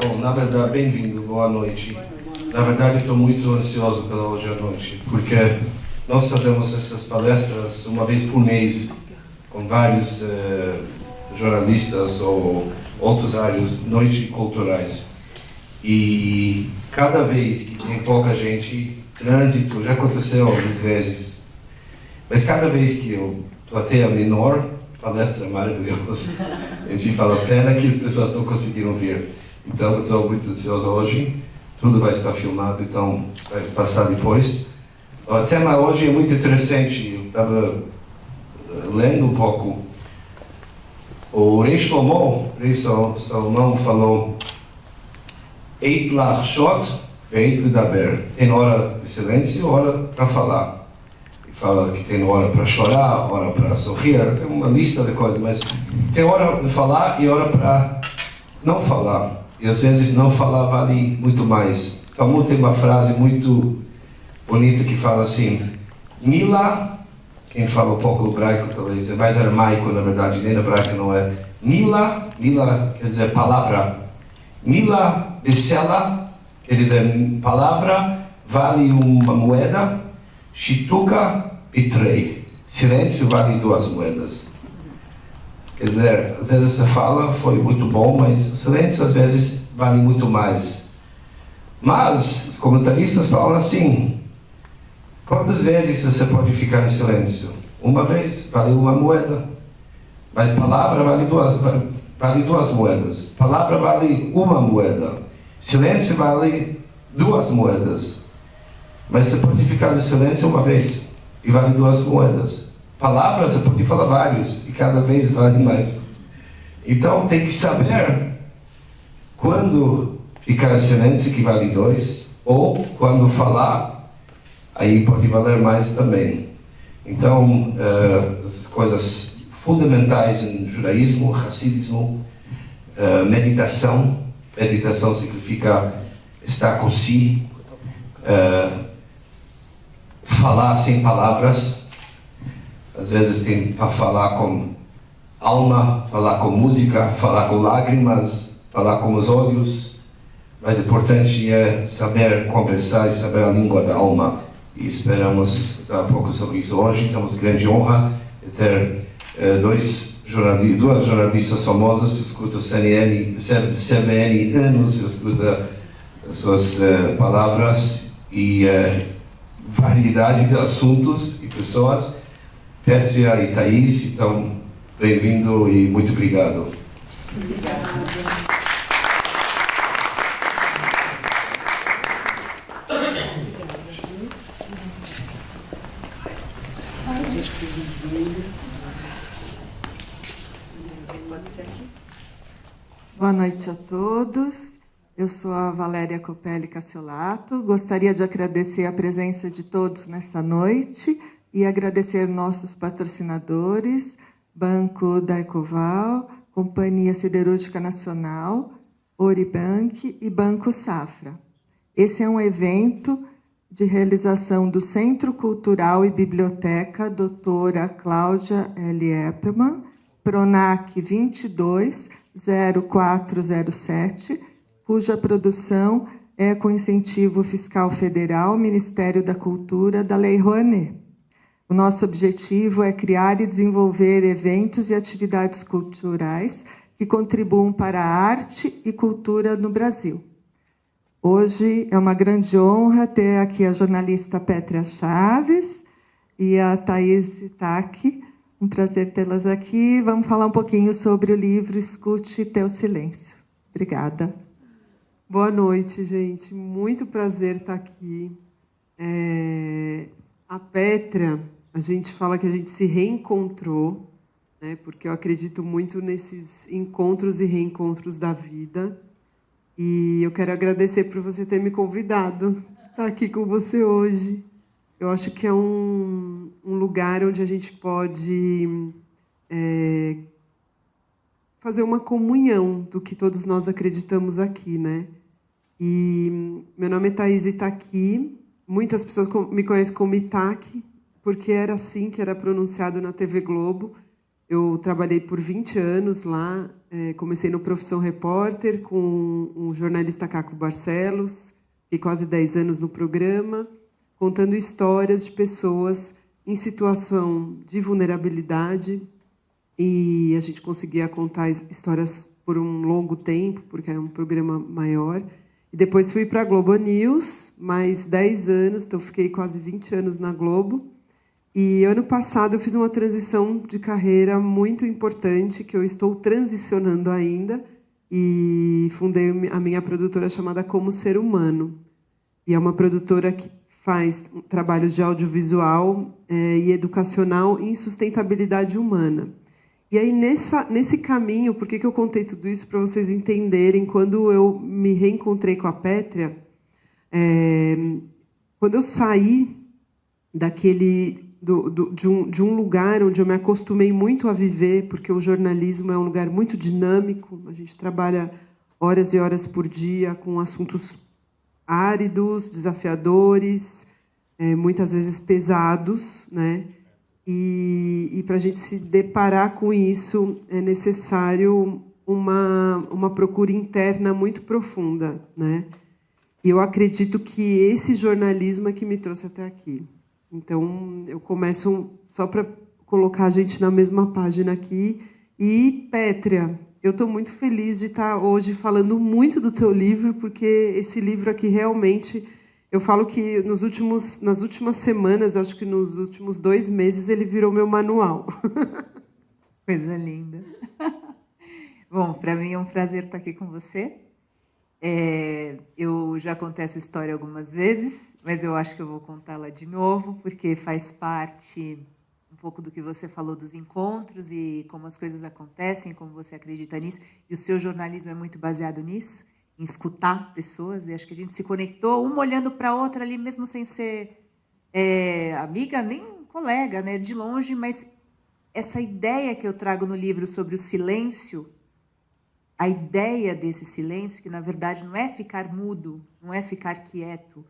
Bom, na verdade, bem-vindo, boa noite. Na verdade, estou muito ansioso pela hoje à noite, porque nós fazemos essas palestras uma vez por mês, com vários jornalistas ou outras áreas, noites culturais. E cada vez que tem pouca gente, trânsito, já aconteceu algumas vezes, mas cada vez que eu plateia menor, palestra maravilhosa. A gente fala, pena que as pessoas não conseguiram vir. Então, eu estou muito ansioso hoje. Tudo vai estar filmado, então vai passar depois. O tema hoje é muito interessante. Eu estava lendo um pouco. O rei Salomão falou: Eit lachshot ve'eit ledaber. Tem hora de silêncio e hora para falar. E fala que tem hora para chorar, hora para sorrir. Tem uma lista de coisas, mas tem hora para falar e hora para não falar. E às vezes não falar vale muito mais. Talmud tem uma frase muito bonita que fala assim: Mila, quem fala um pouco hebraico talvez, é mais aramaico na verdade, nem hebraico não é. Mila quer dizer palavra. Mila besela, quer dizer palavra, vale uma moeda. Shituka bitrei, silêncio vale 2 moedas. Quer dizer, às vezes você fala, foi muito bom, mas o silêncio às vezes vale muito mais. Mas os comentaristas falam assim: quantas vezes você pode ficar em silêncio? Uma vez, vale 1 moeda. Mas palavra vale 2 moedas. Palavra vale 1 moeda. Silêncio vale 2 moedas. Mas você pode ficar em silêncio uma vez e vale 2 moedas. Palavras você pode falar vários e cada vez vale mais. Então tem que saber quando ficar em silêncio, que vale 2, ou quando falar, aí pode valer mais também. Então, as coisas fundamentais no judaísmo, hassidismo, meditação. Meditação significa estar com si, falar sem palavras. Às vezes tem para falar com alma, falar com música, falar com lágrimas, falar com os olhos. Mas o importante é saber conversar e saber a língua da alma. E esperamos escutar um pouco sobre isso hoje. Temos grande honra de ter 2 jornalistas famosas. Eu escuto o CBN anos, eu escuto as suas palavras e variedade de assuntos e pessoas. Pétria e Thaís, então, bem-vindo e muito obrigado. Obrigada. Boa noite a todos. Eu sou a Valéria Copelli Cassiolato. Gostaria de agradecer a presença de todos nessa noite e agradecer nossos patrocinadores, Banco da Ecoval, Companhia Siderúrgica Nacional, Oribank e Banco Safra. Esse é um evento de realização do Centro Cultural e Biblioteca Doutora Cláudia L. Eppermann, PRONAC 220407, cuja produção é com incentivo fiscal federal, Ministério da Cultura, da Lei Rouanet. O nosso objetivo é criar e desenvolver eventos e atividades culturais que contribuam para a arte e cultura no Brasil. Hoje é uma grande honra ter aqui a jornalista Pétria Chaves e a Thaís Itaque. Um prazer tê-las aqui. Vamos falar um pouquinho sobre o livro Escute Teu Silêncio. Obrigada. Boa noite, gente. Muito prazer estar aqui. A Pétria, a gente fala que a gente se reencontrou, né? Porque eu acredito muito nesses encontros e reencontros da vida. E eu quero agradecer por você ter me convidado a estar aqui com você hoje. Eu acho que é um lugar onde a gente pode fazer uma comunhão do que todos nós acreditamos aqui, né? E meu nome é Thaís Itaqui. Muitas pessoas me conhecem como Itaque, porque era assim que era pronunciado na TV Globo. Eu trabalhei por 20 anos lá, comecei no Profissão Repórter com o jornalista Caco Barcelos, fiquei quase 10 anos no programa, contando histórias de pessoas em situação de vulnerabilidade, e a gente conseguia contar histórias por um longo tempo, porque era um programa maior. E depois fui para a Globo News, mais 10 anos, então fiquei quase 20 anos na Globo. E ano passado eu fiz uma transição de carreira muito importante, que eu estou transicionando ainda, e fundei a minha produtora chamada Como Ser Humano. E é uma produtora que faz trabalhos de audiovisual e educacional em sustentabilidade humana. E aí, nesse caminho, por que eu contei tudo isso? Para vocês entenderem, quando eu me reencontrei com a Pétria, quando eu saí de um lugar onde eu me acostumei muito a viver, porque o jornalismo é um lugar muito dinâmico, a gente trabalha horas e horas por dia com assuntos áridos, desafiadores, muitas vezes pesados, né? E para a gente se deparar com isso é necessário uma procura interna muito profunda, né? E eu acredito que esse jornalismo é que me trouxe até aqui. Então, eu começo só para colocar a gente na mesma página aqui. E, Pétria, eu estou muito feliz de estar hoje falando muito do teu livro, porque esse livro aqui realmente... Eu falo que nas últimas semanas, acho que nos últimos 2 meses, ele virou meu manual. Coisa linda. Bom, para mim é um prazer estar aqui com você. Eu já contei essa história algumas vezes, mas eu acho que eu vou contá-la de novo, porque faz parte um pouco do que você falou dos encontros e como as coisas acontecem, como você acredita nisso. E o seu jornalismo é muito baseado nisso, em escutar pessoas, e acho que a gente se conectou, uma olhando para a outra ali, mesmo sem ser amiga, nem colega, né, de longe, mas essa ideia que eu trago no livro sobre o silêncio, a ideia desse silêncio, que na verdade não é ficar mudo, não é ficar quieto,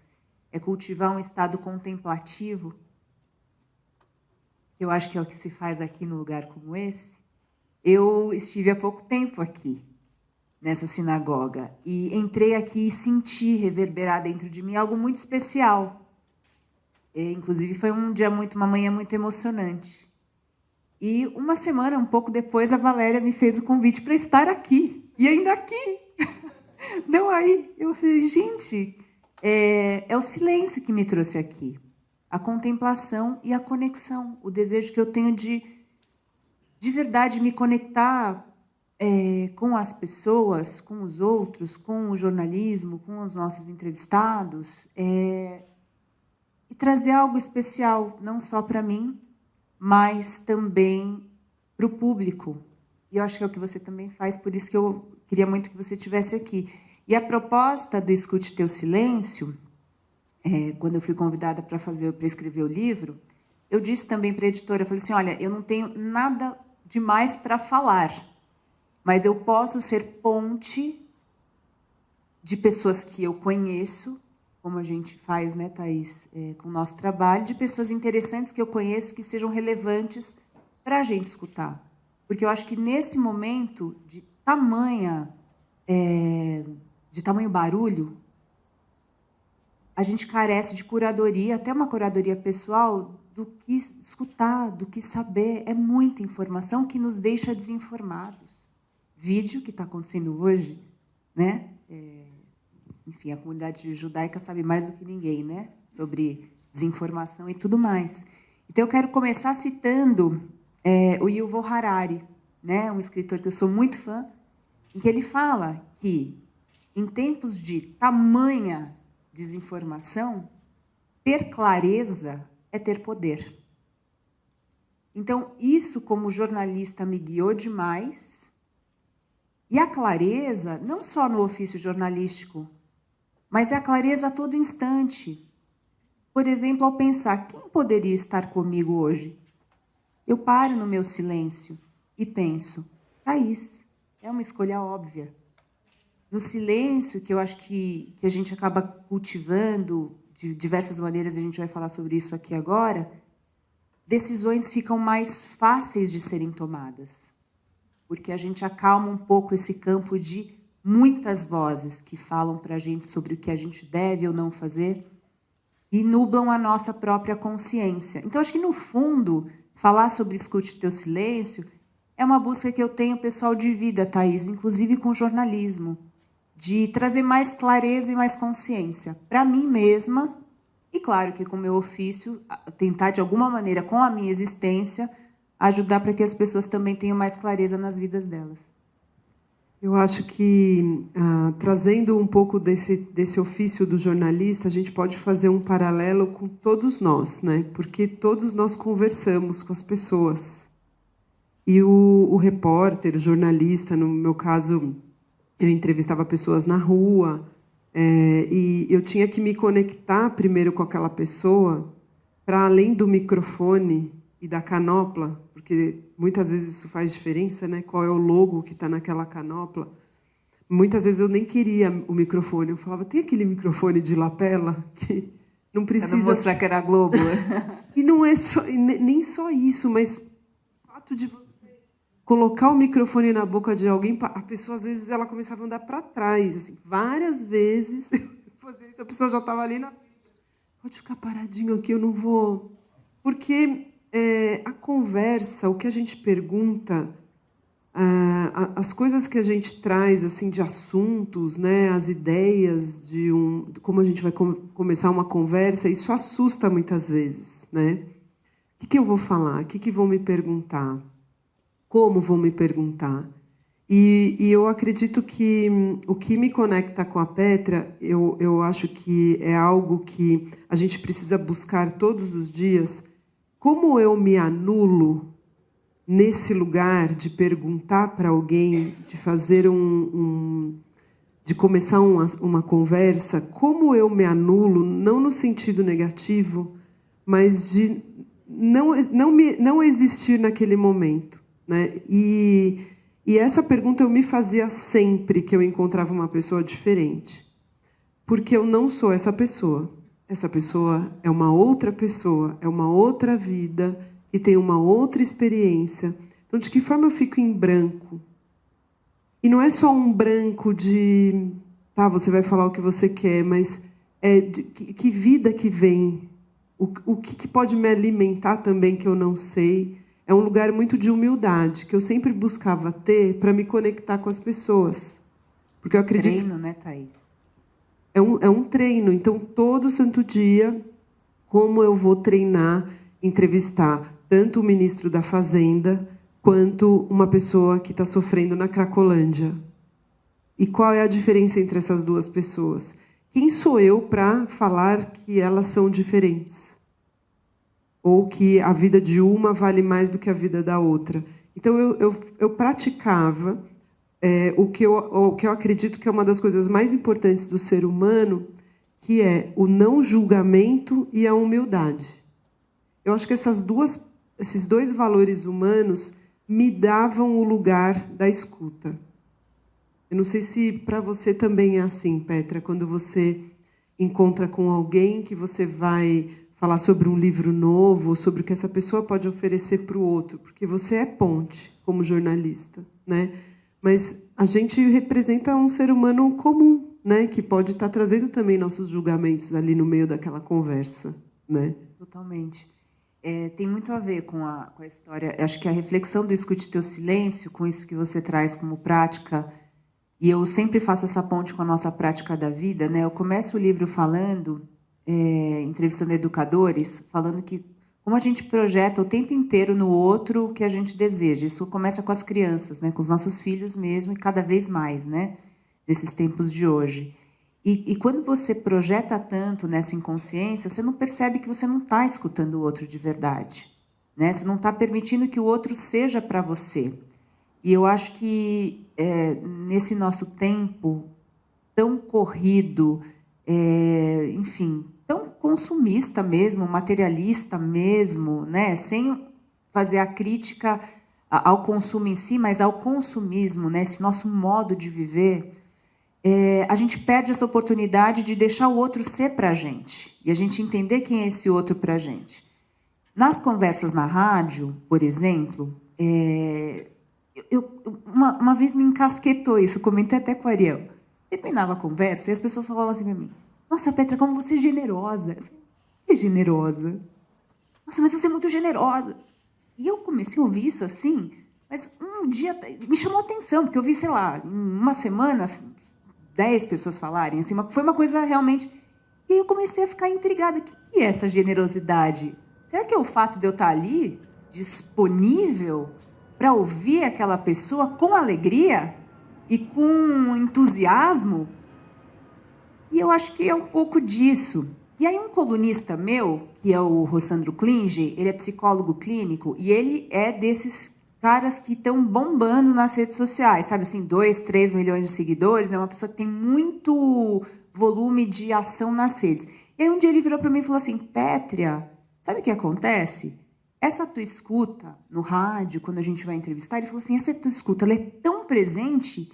é cultivar um estado contemplativo, que eu acho que é o que se faz aqui num lugar como esse. Eu estive há pouco tempo aqui, nessa sinagoga, e entrei aqui e senti reverberar dentro de mim algo muito especial. Inclusive, foi uma manhã muito emocionante. E uma semana, um pouco depois, a Valéria me fez o convite para estar aqui. E ainda aqui. Não aí. Eu falei, gente, é o silêncio que me trouxe aqui. A contemplação e a conexão. O desejo que eu tenho de verdade, me conectar com as pessoas, com os outros, com o jornalismo, com os nossos entrevistados, e trazer algo especial, não só para mim, mas também para o público. E eu acho que é o que você também faz, por isso que eu queria muito que você estivesse aqui. E a proposta do Escute Teu Silêncio, quando eu fui convidada para escrever o livro, eu disse também para a editora, eu falei assim, olha, eu não tenho nada demais para falar, mas eu posso ser ponte de pessoas que eu conheço, como a gente faz, né, Thaís, com o nosso trabalho, de pessoas interessantes que eu conheço, que sejam relevantes para a gente escutar. Porque eu acho que nesse momento de tamanho barulho, a gente carece de curadoria, até uma curadoria pessoal, do que escutar, do que saber. É muita informação que nos deixa desinformados. Vídeo que está acontecendo hoje, né? Enfim, a comunidade judaica sabe mais do que ninguém, né? Sobre desinformação e tudo mais. Então, eu quero começar citando o Yuval Harari, né? Um escritor que eu sou muito fã, em que ele fala que, em tempos de tamanha desinformação, ter clareza é ter poder. Então, isso, como jornalista, me guiou demais. E a clareza, não só no ofício jornalístico, mas é a clareza a todo instante. Por exemplo, ao pensar, quem poderia estar comigo hoje? Eu paro no meu silêncio e penso, Thaís, é uma escolha óbvia. No silêncio, que eu acho que a gente acaba cultivando de diversas maneiras, a gente vai falar sobre isso aqui agora, decisões ficam mais fáceis de serem tomadas, porque a gente acalma um pouco esse campo de muitas vozes que falam para a gente sobre o que a gente deve ou não fazer e nublam a nossa própria consciência. Então, acho que, no fundo, falar sobre escute teu silêncio é uma busca que eu tenho, pessoal, de vida, Thaís, inclusive com jornalismo, de trazer mais clareza e mais consciência para mim mesma e, claro, que com o meu ofício, tentar, de alguma maneira, com a minha existência, ajudar para que as pessoas também tenham mais clareza nas vidas delas. Eu acho que, trazendo um pouco desse ofício do jornalista, a gente pode fazer um paralelo com todos nós, né? Porque todos nós conversamos com as pessoas. E o repórter, o jornalista, no meu caso, eu entrevistava pessoas na rua, e eu tinha que me conectar primeiro com aquela pessoa, para além do microfone e da canopla, porque muitas vezes isso faz diferença, né? Qual é o logo que está naquela canopla. Muitas vezes eu nem queria o microfone. Eu falava, tem aquele microfone de lapela que não precisa... Pra não mostrar que era Globo. E não é só, nem só isso, mas o fato de você colocar o microfone na boca de alguém, a pessoa, às vezes, ela começava a andar para trás. Assim, várias vezes eu fazia isso, a pessoa já estava ali na... Pode ficar paradinho aqui, eu não vou... Porque... a conversa, o que a gente pergunta, as coisas que a gente traz assim de assuntos, né, as ideias de como a gente vai começar uma conversa, isso assusta muitas vezes, né? O que eu vou falar? O que vão me perguntar? Como vão me perguntar? E eu acredito que o que me conecta com a Petra, eu acho que é algo que a gente precisa buscar todos os dias. Como eu me anulo nesse lugar de perguntar para alguém, de fazer de começar uma conversa, como eu me anulo, não no sentido negativo, mas de não existir naquele momento, né? E essa pergunta eu me fazia sempre que eu encontrava uma pessoa diferente, porque eu não sou essa pessoa. Essa pessoa é uma outra pessoa, é uma outra vida, que tem uma outra experiência. Então, de que forma eu fico em branco? E não é só um branco de... Tá, você vai falar o que você quer, mas que vida que vem? O que pode me alimentar também que eu não sei? É um lugar muito de humildade, que eu sempre buscava ter para me conectar com as pessoas. Porque eu acredito... Treino, né, Thaís? É um treino. Então, todo santo dia, como eu vou treinar, entrevistar tanto o ministro da Fazenda quanto uma pessoa que está sofrendo na Cracolândia. E qual é a diferença entre essas duas pessoas? Quem sou eu para falar que elas são diferentes? Ou que a vida de uma vale mais do que a vida da outra? Então, eu praticava... o que eu acredito que é uma das coisas mais importantes do ser humano, que é o não julgamento e a humildade. Eu acho que esses dois valores humanos me davam o lugar da escuta. Eu não sei se para você também é assim, Petra, quando você encontra com alguém que você vai falar sobre um livro novo, ou sobre o que essa pessoa pode oferecer para o outro, porque você é ponte como jornalista, né? Mas a gente representa um ser humano comum, né, que pode estar trazendo também nossos julgamentos ali no meio daquela conversa, né? Totalmente. Tem muito a ver com a história. Acho que a reflexão do escute teu silêncio, com isso que você traz como prática, e eu sempre faço essa ponte com a nossa prática da vida, né? Eu começo o livro falando, entrevistando educadores, falando que como a gente projeta o tempo inteiro no outro o que a gente deseja. Isso começa com as crianças, né? Com os nossos filhos mesmo, e cada vez mais, né? Nesses tempos de hoje. E quando você projeta tanto nessa inconsciência, você não percebe que você não está escutando o outro de verdade, né? Você não está permitindo que o outro seja para você. E eu acho que nesse nosso tempo tão corrido, enfim, tão consumista mesmo, materialista mesmo, né? Sem fazer a crítica ao consumo em si, mas ao consumismo, né? Esse nosso modo de viver, a gente perde essa oportunidade de deixar o outro ser para a gente e a gente entender quem é esse outro para a gente. Nas conversas na rádio, por exemplo, uma vez me encasquetou isso, comentei até com o Ariel. Terminava a conversa e as pessoas falavam assim para mim: nossa, Petra, como você é generosa. Eu falei: que generosa? Nossa, mas você é muito generosa. E eu comecei a ouvir isso assim, mas um dia me chamou a atenção, porque eu vi, sei lá, em uma semana, 10 pessoas falarem, assim, foi uma coisa realmente... E aí eu comecei a ficar intrigada. O que é essa generosidade? Será que é o fato de eu estar ali, disponível, para ouvir aquela pessoa com alegria e com entusiasmo? E eu acho que é um pouco disso. E aí um colunista meu, que é o Rossandro Klinge, ele é psicólogo clínico e ele é desses caras que estão bombando nas redes sociais, sabe assim, 2, 3 milhões de seguidores, é uma pessoa que tem muito volume de ação nas redes. E aí um dia ele virou para mim e falou assim: Pétria, sabe o que acontece? Essa tua escuta no rádio, quando a gente vai entrevistar, ele falou assim, essa tua escuta, ela é tão presente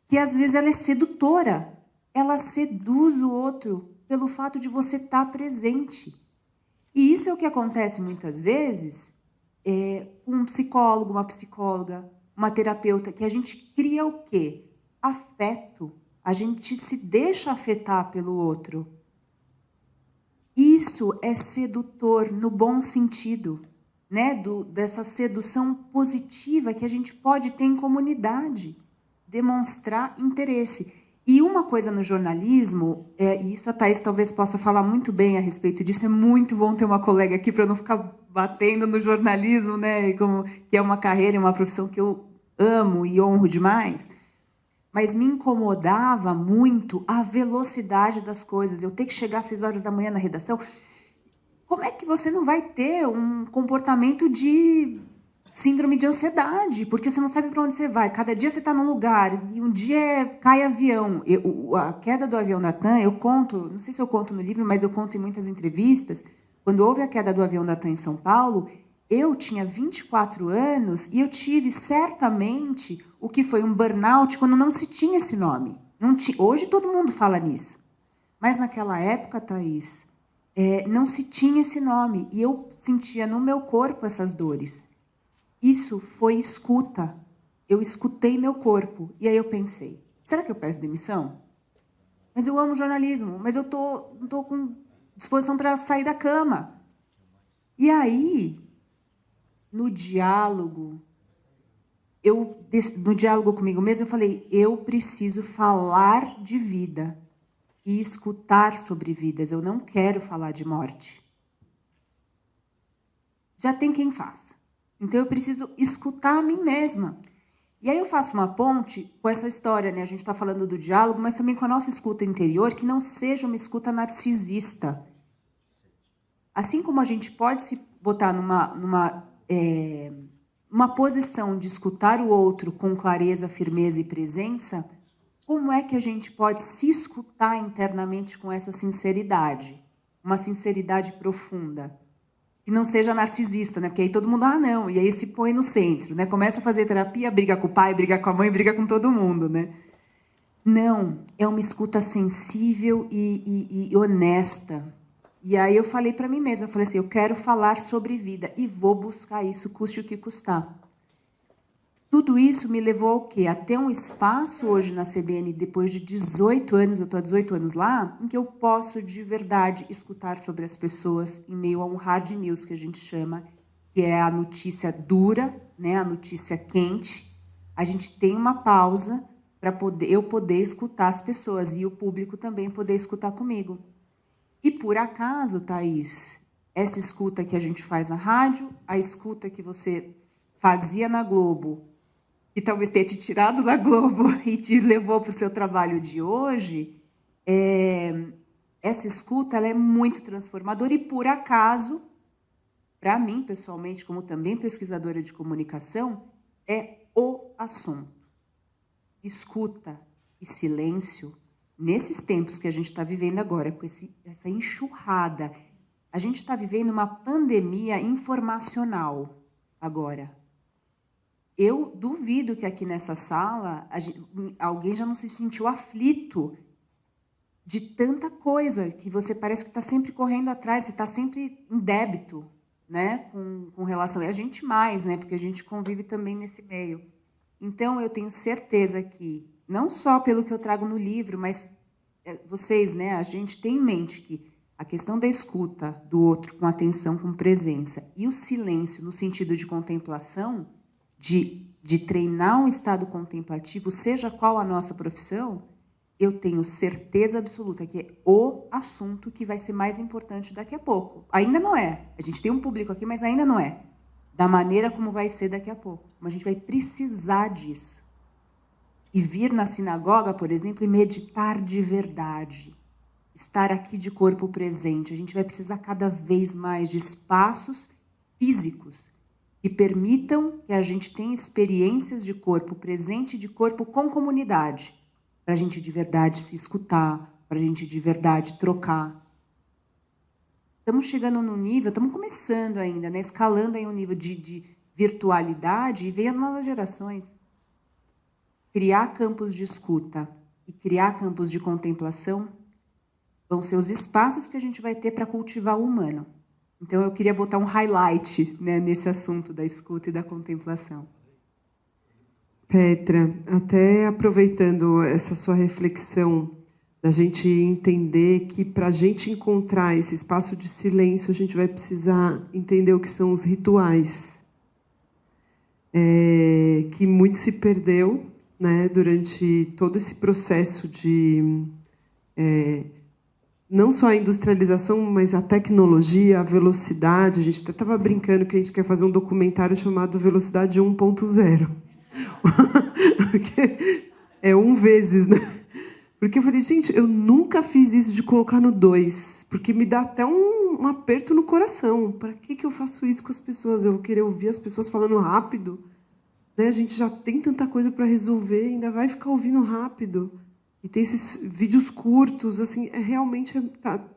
que às vezes ela é sedutora. Ela seduz o outro pelo fato de você estar presente. E isso é o que acontece muitas vezes com um psicólogo, uma psicóloga, uma terapeuta, que a gente cria o quê? Afeto. A gente se deixa afetar pelo outro. Isso é sedutor no bom sentido, né? Dessa sedução positiva que a gente pode ter em comunidade, demonstrar interesse. E uma coisa no jornalismo, e isso a Thaís talvez possa falar muito bem a respeito disso, é muito bom ter uma colega aqui para eu não ficar batendo no jornalismo, né? Que é uma carreira, uma profissão que eu amo e honro demais. Mas me incomodava muito a velocidade das coisas. Eu ter que chegar às 6 horas da manhã na redação. Como é que você não vai ter um comportamento de síndrome de ansiedade? Porque você não sabe para onde você vai. Cada dia você está num lugar e um dia cai avião. A queda do avião da TAM, eu conto, não sei se eu conto no livro, mas eu conto em muitas entrevistas. Quando houve a queda do avião da TAM em São Paulo, eu tinha 24 anos e eu tive certamente o que foi um burnout quando não se tinha esse nome. Hoje todo mundo fala nisso. Mas naquela época, Thaís, não se tinha esse nome. E eu sentia no meu corpo essas dores. Isso foi escuta. Eu escutei meu corpo. E aí eu pensei, será que eu peço demissão? Mas eu amo jornalismo, mas eu não estou com disposição para sair da cama. E aí, no diálogo comigo mesma, eu falei, eu preciso falar de vida e escutar sobre vidas. Eu não quero falar de morte. Já tem quem faça. Então, eu preciso escutar a mim mesma. E aí eu faço uma ponte com essa história, né? A gente está falando do diálogo, mas também com a nossa escuta interior, que não seja uma escuta narcisista. Assim como a gente pode se botar numa posição de escutar o outro com clareza, firmeza e presença, como é que a gente pode se escutar internamente com essa sinceridade? Uma sinceridade profunda. Que não seja narcisista, né? Porque aí todo mundo, não, e aí se põe no centro, né? Começa a fazer terapia, briga com o pai, briga com a mãe, briga com todo mundo, né? Não, é uma escuta sensível e honesta. E aí eu falei para mim mesma, eu falei assim, eu quero falar sobre vida e vou buscar isso, custe o que custar. Tudo isso me levou ao quê? A ter um espaço hoje na CBN, depois de 18 anos, eu estou há 18 anos lá, em que eu posso, de verdade, escutar sobre as pessoas em meio a um hard news, que a gente chama, que é a notícia dura, né, a notícia quente. A gente tem uma pausa para eu poder escutar as pessoas e o público também poder escutar comigo. E, por acaso, Thaís, essa escuta que a gente faz na rádio, a escuta que você fazia na Globo, e talvez tenha te tirado da Globo e te levou para o seu trabalho de hoje, essa escuta ela é muito transformadora e, por acaso, para mim, pessoalmente, como também pesquisadora de comunicação, é o assunto. Escuta e silêncio, nesses tempos que a gente está vivendo agora, com essa enxurrada, a gente está vivendo uma pandemia informacional agora. Eu duvido que aqui nessa sala alguém já não se sentiu aflito de tanta coisa, que você parece que está sempre correndo atrás, você está sempre em débito, né, com relação... A gente mais, né, porque a gente convive também nesse meio. Então, eu tenho certeza que, não só pelo que eu trago no livro, mas vocês, né, a gente tem em mente que a questão da escuta do outro com atenção, com presença, e o silêncio no sentido de contemplação, de treinar um estado contemplativo, seja qual a nossa profissão, eu tenho certeza absoluta que é o assunto que vai ser mais importante daqui a pouco. Ainda não é. A gente tem um público aqui, mas ainda não é. Da maneira como vai ser daqui a pouco. Mas a gente vai precisar disso. E vir na sinagoga, por exemplo, e meditar de verdade. Estar aqui de corpo presente. A gente vai precisar cada vez mais de espaços físicos que permitam que a gente tenha experiências de corpo presente e de corpo com comunidade. Para a gente de verdade se escutar, para a gente de verdade trocar. Estamos chegando no nível, estamos começando ainda, né, escalando aí um nível de virtualidade, e vem as novas gerações. Criar campos de escuta e criar campos de contemplação vão ser os espaços que a gente vai ter para cultivar o humano. Então, eu queria botar um highlight, né, nesse assunto da escuta e da contemplação. Petra, até aproveitando essa sua reflexão, da gente entender que para a gente encontrar esse espaço de silêncio, a gente vai precisar entender o que são os rituais, que muito se perdeu, né, durante todo esse processo de... não só a industrialização, mas a tecnologia, a velocidade. A gente até estava brincando que a gente quer fazer um documentário chamado Velocidade 1.0. Porque é 1 vezes, né? Porque eu falei, gente, eu nunca fiz isso de colocar no 2, porque me dá até um aperto no coração. Para que eu faço isso com as pessoas? Eu vou querer ouvir as pessoas falando rápido, né? A gente já tem tanta coisa para resolver, ainda vai ficar ouvindo rápido. E tem esses vídeos curtos, assim, realmente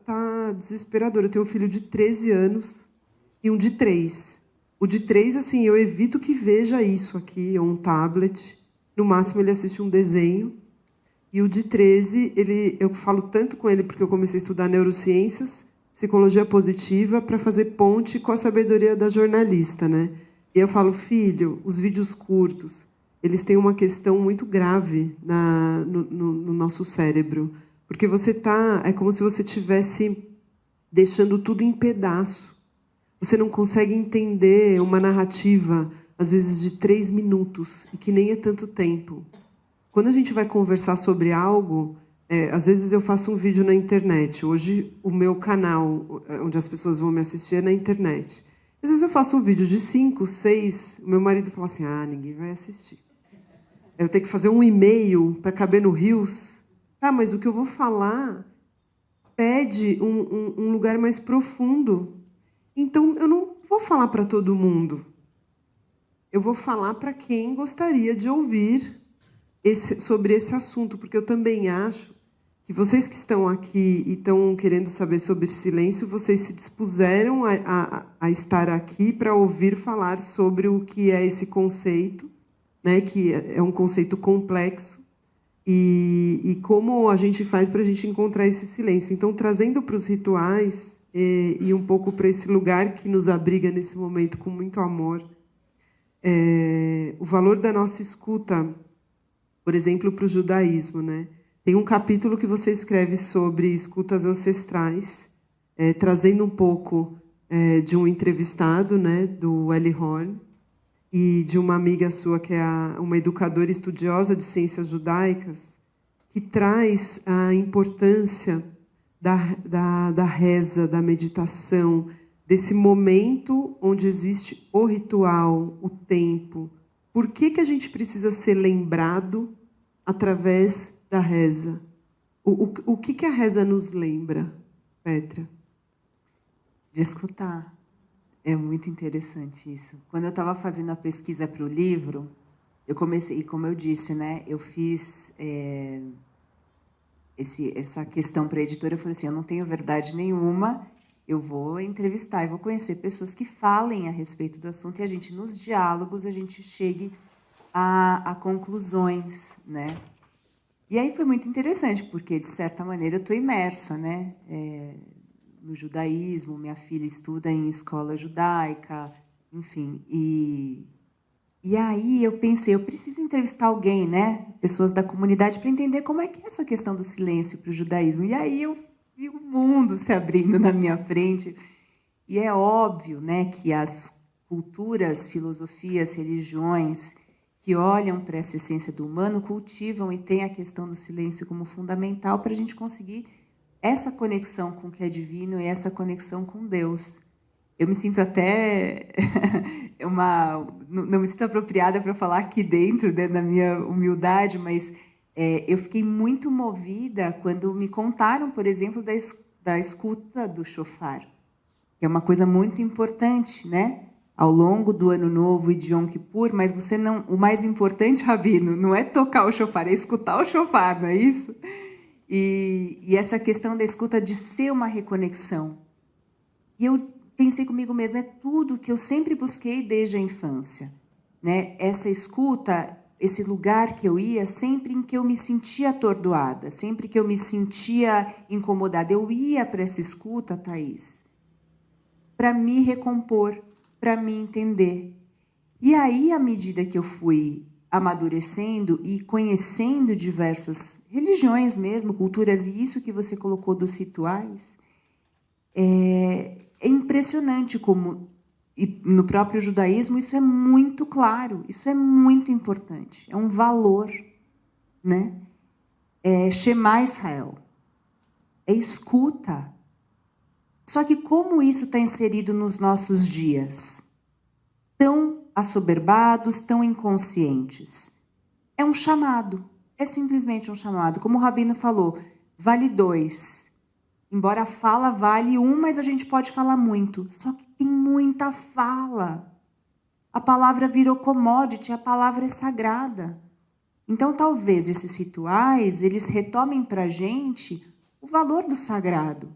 tá desesperador. Eu tenho um filho de 13 anos e um de 3. O de 3, assim, eu evito que veja isso aqui, ou um tablet. No máximo, ele assiste um desenho. E o de 13, eu falo tanto com ele, porque eu comecei a estudar neurociências, psicologia positiva, para fazer ponte com a sabedoria da jornalista, né? E eu falo, filho, os vídeos curtos, eles têm uma questão muito grave no nosso cérebro. Porque é como se você estivesse deixando tudo em pedaço. Você não consegue entender uma narrativa, às vezes, de 3 minutos, e que nem é tanto tempo. Quando a gente vai conversar sobre algo, às vezes eu faço um vídeo na internet. Hoje, o meu canal, onde as pessoas vão me assistir, é na internet. Às vezes eu faço um vídeo de 5, 6, o meu marido fala assim, ninguém vai assistir. Eu tenho que fazer um e-mail para caber no Reels. Mas o que eu vou falar pede um lugar mais profundo. Então, eu não vou falar para todo mundo. Eu vou falar para quem gostaria de ouvir sobre esse assunto, porque eu também acho que vocês que estão aqui e estão querendo saber sobre silêncio, vocês se dispuseram a estar aqui para ouvir falar sobre o que é esse conceito, né, que é um conceito complexo, e como a gente faz para a gente encontrar esse silêncio. Então, trazendo para os rituais e um pouco para esse lugar que nos abriga nesse momento com muito amor, o valor da nossa escuta, por exemplo, para o judaísmo, né? Tem um capítulo que você escreve sobre escutas ancestrais, trazendo um pouco de um entrevistado, né, do Eli Horn, e de uma amiga sua, que é uma educadora estudiosa de ciências judaicas, que traz a importância da reza, da meditação, desse momento onde existe o ritual, o tempo. Por que a gente precisa ser lembrado através da reza? O que a reza nos lembra, Petra? De escutar. É muito interessante isso. Quando eu estava fazendo a pesquisa para o livro, eu comecei, e como eu disse, né, eu fiz essa questão para a editora. Eu falei assim, eu não tenho verdade nenhuma, eu vou entrevistar, eu vou conhecer pessoas que falem a respeito do assunto e a gente, nos diálogos, a gente chegue a conclusões, né? E aí foi muito interessante, porque, de certa maneira, eu estou imersa, né, no judaísmo, minha filha estuda em escola judaica, enfim. E aí eu pensei, eu preciso entrevistar alguém, né, pessoas da comunidade, para entender como é que é essa questão do silêncio para o judaísmo. E aí eu vi o mundo se abrindo na minha frente. E é óbvio, né, que as culturas, filosofias, religiões que olham para essa essência do humano cultivam e têm a questão do silêncio como fundamental para a gente conseguir essa conexão com o que é divino e essa conexão com Deus. Eu me sinto até não me sinto apropriada para falar aqui dentro, né, da minha humildade, mas eu fiquei muito movida quando me contaram, por exemplo, da escuta do shofar, que é uma coisa muito importante, né? Ao longo do Ano Novo e de Yom Kippur, mas o mais importante, Rabino, não é tocar o shofar, é escutar o shofar, não é isso? E essa questão da escuta de ser uma reconexão. E eu pensei comigo mesma, é tudo que eu sempre busquei desde a infância, né? Essa escuta, esse lugar que eu ia, sempre em que eu me sentia atordoada, sempre que eu me sentia incomodada, eu ia para essa escuta, Thaís, para me recompor, para me entender. E aí, à medida que eu fui amadurecendo e conhecendo diversas religiões mesmo, culturas, e isso que você colocou dos rituais, é impressionante como, e no próprio judaísmo, isso é muito claro, isso é muito importante, é um valor, né? É Shema Israel, é escuta. Só que como isso está inserido nos nossos dias? Tão assoberbados, tão inconscientes. É um chamado, é simplesmente um chamado. Como o Rabino falou, vale 2. Embora a fala vale 1, mas a gente pode falar muito. Só que tem muita fala. A palavra virou commodity, a palavra é sagrada. Então, talvez esses rituais, eles retomem para a gente o valor do sagrado.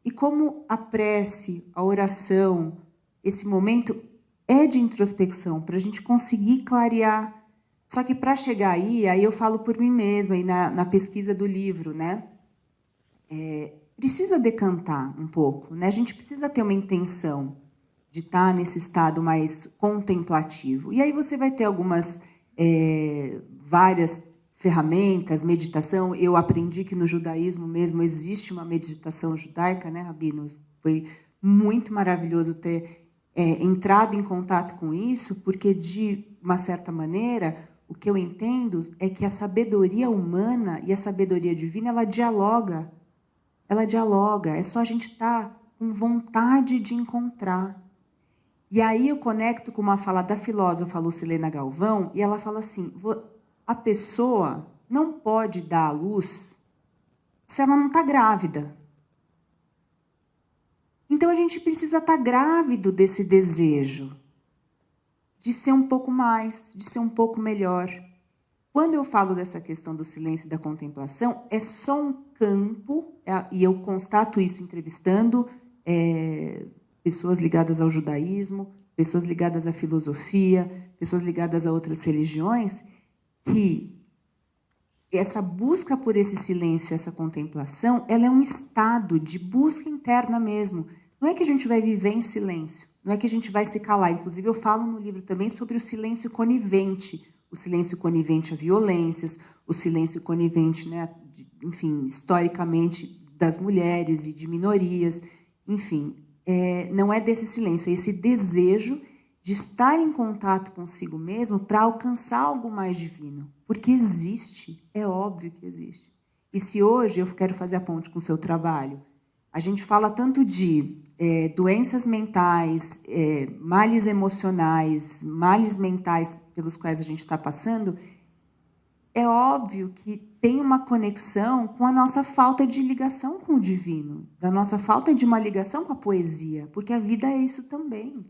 E como a prece, a oração, esse momento é de introspecção, para a gente conseguir clarear. Só que para chegar aí eu falo por mim mesma, aí na pesquisa do livro, né? Precisa decantar um pouco, né? A gente precisa ter uma intenção de estar nesse estado mais contemplativo. E aí você vai ter algumas, várias ferramentas, meditação. Eu aprendi que no judaísmo mesmo existe uma meditação judaica, né, Rabino? Foi muito maravilhoso ter entrado em contato com isso, porque, de uma certa maneira, o que eu entendo é que a sabedoria humana e a sabedoria divina, ela dialoga. Ela dialoga, é só a gente estar com vontade de encontrar. E aí eu conecto com uma fala da filósofa Lucilena Galvão, e ela fala assim, a pessoa não pode dar à luz se ela não está grávida. Então, a gente precisa estar grávido desse desejo de ser um pouco mais, de ser um pouco melhor. Quando eu falo dessa questão do silêncio e da contemplação, é só um campo, e eu constato isso entrevistando pessoas ligadas ao judaísmo, pessoas ligadas à filosofia, pessoas ligadas a outras religiões, que essa busca por esse silêncio, essa contemplação, ela é um estado de busca interna mesmo. Não é que a gente vai viver em silêncio, não é que a gente vai se calar. Inclusive, eu falo no livro também sobre o silêncio conivente a violências, o silêncio conivente, né, enfim, historicamente, das mulheres e de minorias. Enfim, não é desse silêncio, é esse desejo de estar em contato consigo mesmo para alcançar algo mais divino. Porque existe, é óbvio que existe. E se hoje eu quero fazer a ponte com o seu trabalho, a gente fala tanto de doenças mentais, males emocionais, males mentais pelos quais a gente está passando, é óbvio que tem uma conexão com a nossa falta de ligação com o divino, da nossa falta de uma ligação com a poesia, porque a vida é isso também.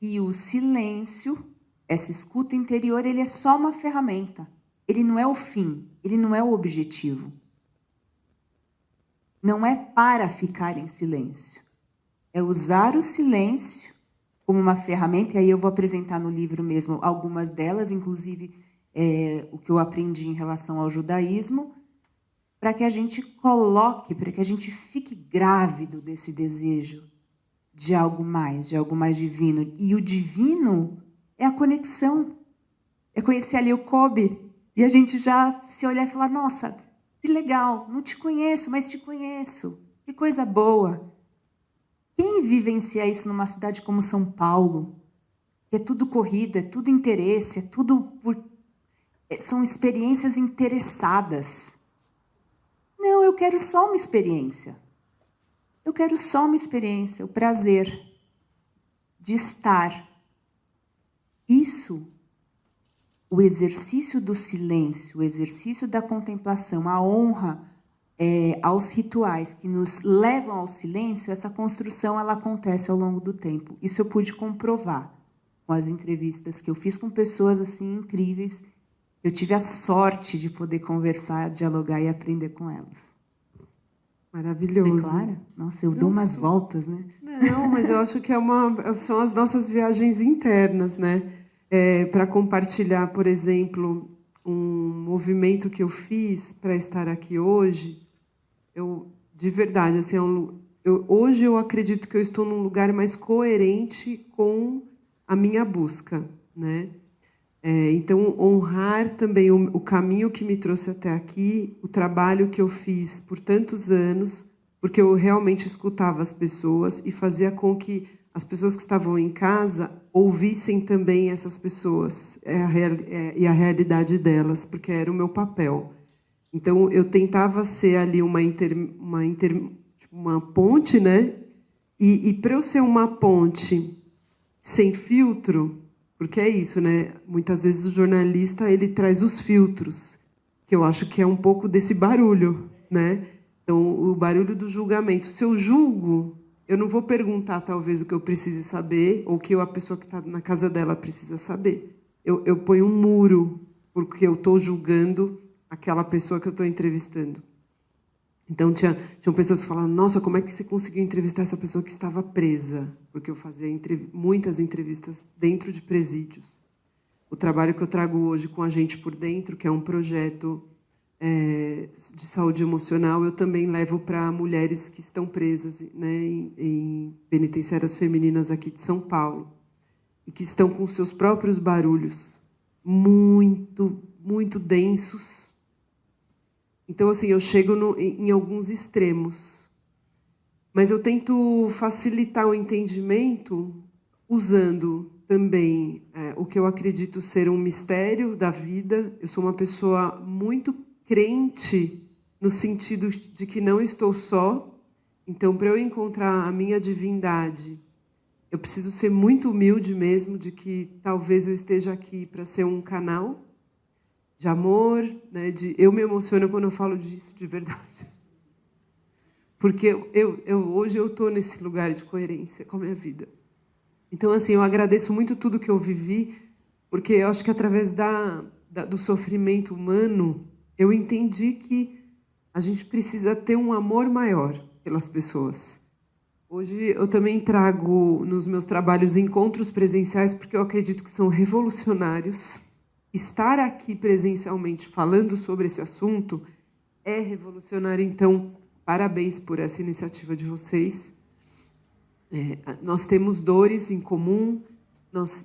E o silêncio, essa escuta interior, ele é só uma ferramenta. Ele não é o fim, ele não é o objetivo. Não é para ficar em silêncio. É usar o silêncio como uma ferramenta, e aí eu vou apresentar no livro mesmo algumas delas, inclusive o que eu aprendi em relação ao judaísmo, para que a gente coloque, para que a gente fique grávido desse desejo de algo mais divino. E o divino é a conexão. É conhecer ali o Kobe, e a gente já se olhar e falar, nossa, que legal, não te conheço, mas te conheço. Que coisa boa. Quem vivencia isso numa cidade como São Paulo? Que é tudo corrido, é tudo interesse, é tudo são experiências interessadas. Não, eu quero só uma experiência. Eu quero só uma experiência, o prazer de estar. Isso, o exercício do silêncio, o exercício da contemplação, a honra aos rituais que nos levam ao silêncio, essa construção ela acontece ao longo do tempo. Isso eu pude comprovar com as entrevistas que eu fiz com pessoas assim incríveis. Eu tive a sorte de poder conversar, dialogar e aprender com elas. Maravilhoso. Foi clara? Nossa, eu dou umas voltas, né? Não, mas eu acho que são as nossas viagens internas, né? Para compartilhar, por exemplo, um movimento que eu fiz para estar aqui hoje, de verdade, assim, hoje eu acredito que eu estou num lugar mais coerente com a minha busca, né? Então, honrar também o caminho que me trouxe até aqui, o trabalho que eu fiz por tantos anos, porque eu realmente escutava as pessoas e fazia com que as pessoas que estavam em casa ouvissem também essas pessoas e a realidade delas, porque era o meu papel. Então, eu tentava ser ali uma ponte, né? E para eu ser uma ponte sem filtro, porque é isso, né? Muitas vezes o jornalista ele traz os filtros, que eu acho que é um pouco desse barulho, né? Então, o barulho do julgamento. Se eu julgo, eu não vou perguntar, talvez, o que eu precise saber ou o que a pessoa que está na casa dela precisa saber. Eu ponho um muro, porque eu estou julgando aquela pessoa que eu estou entrevistando. Então, tinham pessoas que falavam, nossa, como é que você conseguiu entrevistar essa pessoa que estava presa? Porque eu fazia muitas entrevistas dentro de presídios. O trabalho que eu trago hoje com a Gente por Dentro, que é um projeto de saúde emocional, eu também levo para mulheres que estão presas, né, em penitenciárias femininas aqui de São Paulo, e que estão com seus próprios barulhos muito, muito densos. Então, assim, eu chego em alguns extremos. Mas eu tento facilitar o entendimento usando também o que eu acredito ser um mistério da vida. Eu sou uma pessoa muito crente no sentido de que não estou só. Então, para eu encontrar a minha divindade, eu preciso ser muito humilde mesmo, de que talvez eu esteja aqui para ser um canal de amor, né? Eu me emociono quando eu falo disso de verdade. Porque hoje eu estou nesse lugar de coerência com a minha vida. Então, assim, eu agradeço muito tudo que eu vivi, porque eu acho que através do sofrimento humano, eu entendi que a gente precisa ter um amor maior pelas pessoas. Hoje eu também trago nos meus trabalhos encontros presenciais, porque eu acredito que são revolucionários. Estar aqui presencialmente falando sobre esse assunto é revolucionário. Então, parabéns por essa iniciativa de vocês. Nós temos dores em comum,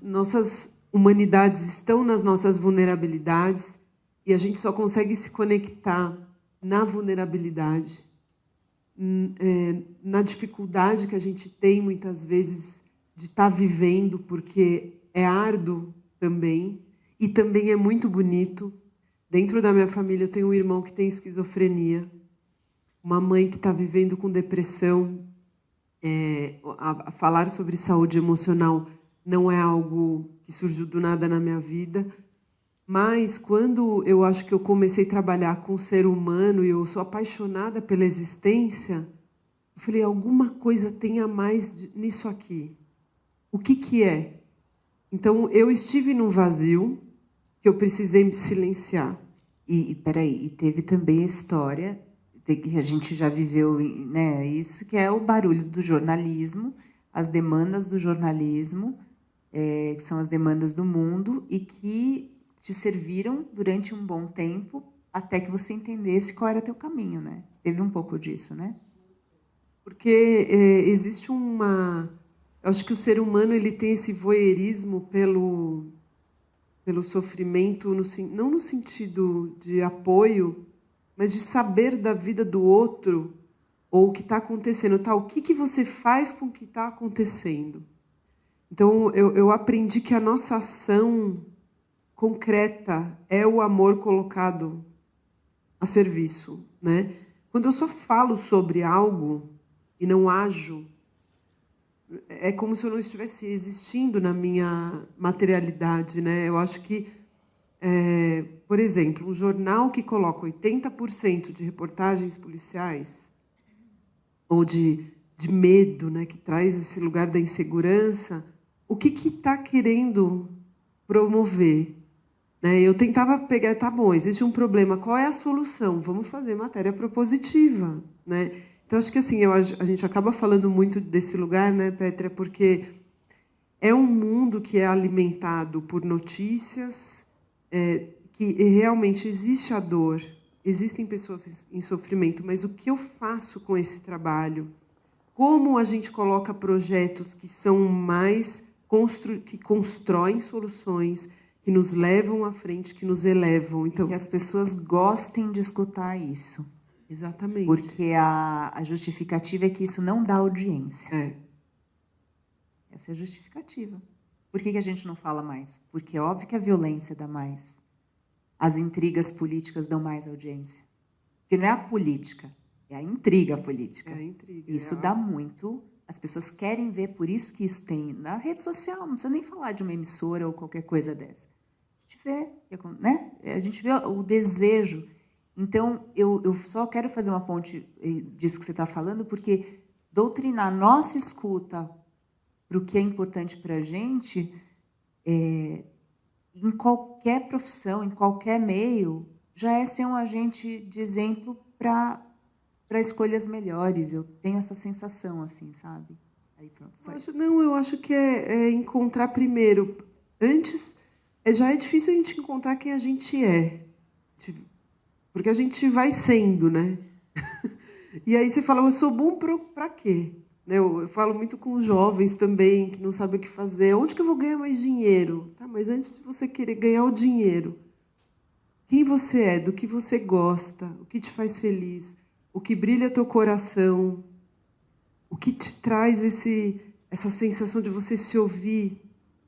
nossas humanidades estão nas nossas vulnerabilidades e a gente só consegue se conectar na vulnerabilidade, na dificuldade que a gente tem, muitas vezes, de estar vivendo, porque é árduo também. E também é muito bonito. Dentro da minha família, eu tenho um irmão que tem esquizofrenia, uma mãe que está vivendo com depressão. A falar sobre saúde emocional não é algo que surgiu do nada na minha vida, Mas quando eu acho que eu comecei a trabalhar com o ser humano e eu sou apaixonada pela existência, eu falei, alguma coisa tem a mais nisso aqui. O que que é? Então, eu estive num vazio que eu precisei me silenciar. Peraí, e teve também a história que a gente já viveu, né, isso, que é o barulho do jornalismo, as demandas do jornalismo, que são as demandas do mundo, e que te serviram durante um bom tempo até que você entendesse qual era teu caminho, né? Teve um pouco disso, né? Porque existe uma... Eu acho que o ser humano ele tem esse voyeurismo pelo sofrimento, não no sentido de apoio, mas de saber da vida do outro ou o que está acontecendo. Tá? O que você faz com o que está acontecendo? Então, eu aprendi que a nossa ação concreta é o amor colocado a serviço. Né? Quando eu só falo sobre algo e não ajo, é como se eu não estivesse existindo na minha materialidade. Né? Eu acho que, por exemplo, um jornal que coloca 80% de reportagens policiais ou de medo, né, que traz esse lugar da insegurança, o que está querendo promover? Né? Eu tentava pegar, tá bom, existe um problema, qual é a solução? Vamos fazer matéria propositiva. Né? Então, acho que assim, a gente acaba falando muito desse lugar, né, Petra, porque é um mundo que é alimentado por notícias, que realmente existe a dor, existem pessoas em sofrimento, mas o que eu faço com esse trabalho? Como a gente coloca projetos que são mais que constroem soluções, que nos levam à frente, que nos elevam. Então, que as pessoas gostem de escutar isso. Exatamente. Porque a justificativa é que isso não dá audiência. Essa é a justificativa. Por que a gente não fala mais? Porque é óbvio que a violência dá mais. As intrigas políticas dão mais audiência. Porque não é a política, é a intriga política. É a intriga. Isso dá muito. As pessoas querem ver, por isso que isso tem na rede social, não precisa nem falar de uma emissora ou qualquer coisa dessa. A gente vê, né? A gente vê o desejo. Então, eu só quero fazer uma ponte disso que você está falando, porque doutrinar a nossa escuta para o que é importante para a gente, em qualquer profissão, em qualquer meio, já é ser um agente de exemplo para escolhas melhores. Eu tenho essa sensação, assim, sabe? Aí pronto, só isso. Eu acho que é encontrar primeiro. Antes, já é difícil a gente encontrar quem a gente é. Porque a gente vai sendo, né? E aí você fala, eu sou bom para quê? Eu falo muito com os jovens também, que não sabem o que fazer. Onde que eu vou ganhar mais dinheiro? Tá, mas antes de você querer ganhar o dinheiro, quem você é, do que você gosta, o que te faz feliz, o que brilha teu coração, o que te traz essa sensação de você se ouvir,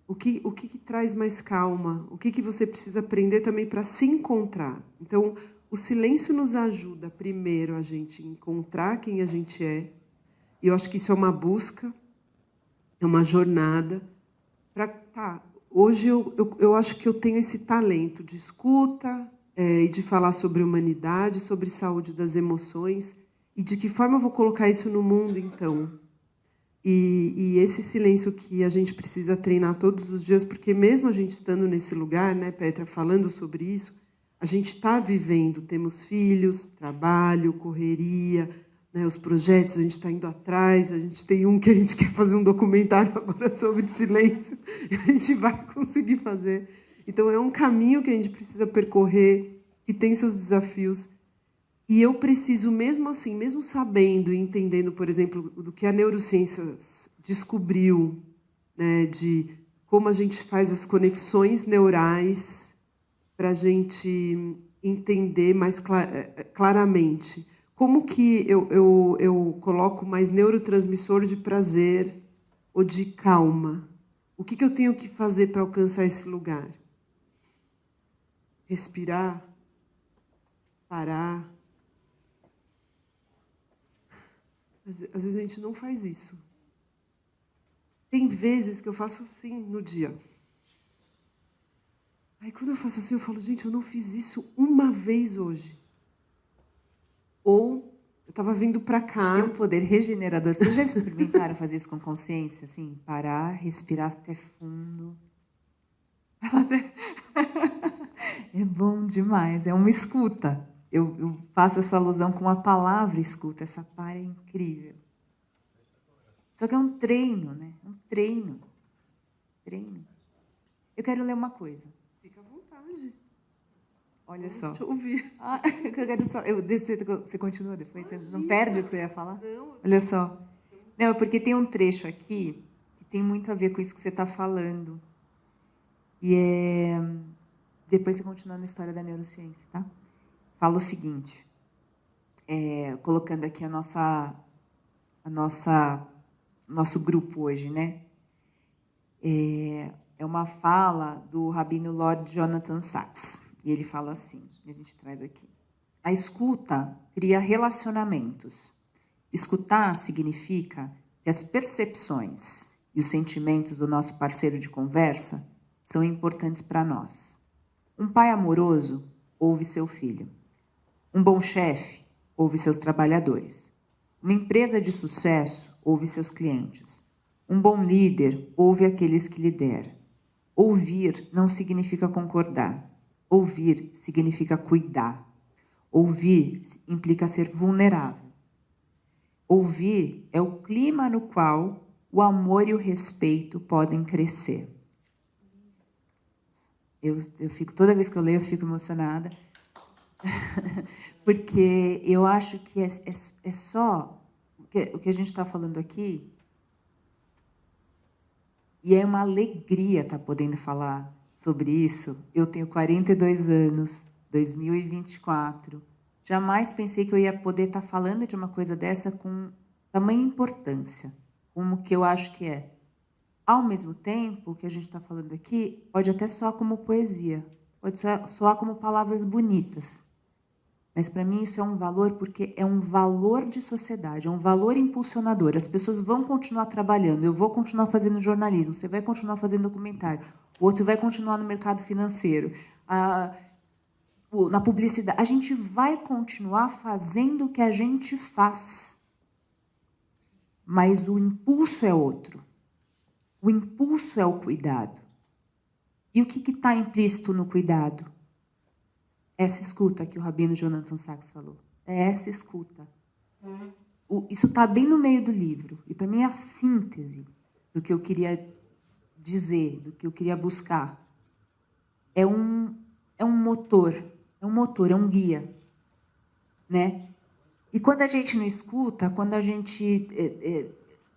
o que traz mais calma, o que você precisa aprender também para se encontrar. Então, o silêncio nos ajuda, primeiro, a gente encontrar quem a gente é. E eu acho que isso é uma busca, é uma jornada. Hoje eu acho que eu tenho esse talento de escuta e de falar sobre humanidade, sobre saúde das emoções. E de que forma eu vou colocar isso no mundo, então? E esse silêncio que a gente precisa treinar todos os dias, porque mesmo a gente estando nesse lugar, né, Petra, falando sobre isso, a gente está vivendo, temos filhos, trabalho, correria, né, os projetos, a gente está indo atrás, a gente tem um que a gente quer fazer um documentário agora sobre silêncio, e a gente vai conseguir fazer. Então, é um caminho que a gente precisa percorrer, que tem seus desafios. E eu preciso, mesmo assim, mesmo sabendo e entendendo, por exemplo, do que a neurociência descobriu, né, de como a gente faz as conexões neurais para a gente entender mais claramente como que eu coloco mais neurotransmissor de prazer ou de calma. O que eu tenho que fazer para alcançar esse lugar? Respirar, parar. Às vezes a gente não faz isso. Tem vezes que eu faço assim no dia. Aí quando eu faço assim, eu falo, gente, eu não fiz isso uma vez hoje. Ou eu estava vindo para cá. Tem um poder regenerador. Vocês já experimentaram fazer isso com consciência? Assim, parar, respirar até fundo. É bom demais. É uma escuta. Eu faço essa alusão com a palavra escuta. Essa para é incrível. Só que é um treino, né? Um treino. Treino. Eu quero ler uma coisa. Fica à vontade. Olha só. Deixa eu ouvir. Eu quero só. Você continua depois? Você não perde o que você ia falar? Não. Olha só. Não, porque tem um trecho aqui que tem muito a ver com isso que você está falando. E depois você continua na história da neurociência, tá? Fala o seguinte, colocando aqui nosso grupo hoje, né? É uma fala do rabino Lord Jonathan Sacks. E ele fala assim, a gente traz aqui. A escuta cria relacionamentos. Escutar significa que as percepções e os sentimentos do nosso parceiro de conversa são importantes para nós. Um pai amoroso ouve seu filho. Um bom chefe ouve seus trabalhadores. Uma empresa de sucesso ouve seus clientes. Um bom líder ouve aqueles que lidera. Ouvir não significa concordar. Ouvir significa cuidar. Ouvir implica ser vulnerável. Ouvir é o clima no qual o amor e o respeito podem crescer. Eu fico, toda vez que eu leio, eu fico emocionada, porque eu acho que é só o que a gente está falando aqui, e é uma alegria estar podendo falar sobre isso. Eu tenho 42 anos, 2024, jamais pensei que eu ia poder estar falando de uma coisa dessa com tamanha importância, como que eu acho que é. Ao mesmo tempo, o que a gente está falando aqui pode até soar como poesia, pode soar como palavras bonitas. Mas, para mim, isso é um valor porque é um valor de sociedade, é um valor impulsionador. As pessoas vão continuar trabalhando, eu vou continuar fazendo jornalismo, você vai continuar fazendo documentário, o outro vai continuar no mercado financeiro, na publicidade. A gente vai continuar fazendo o que a gente faz. Mas o impulso é outro. O impulso é o cuidado. E o que está implícito no cuidado? Essa escuta que o rabino Jonathan Sacks falou. É essa escuta. Isso está bem no meio do livro. E, para mim, é a síntese do que eu queria dizer, do que eu queria buscar. É um motor, é um guia. Né? E quando a gente não escuta, quando a gente...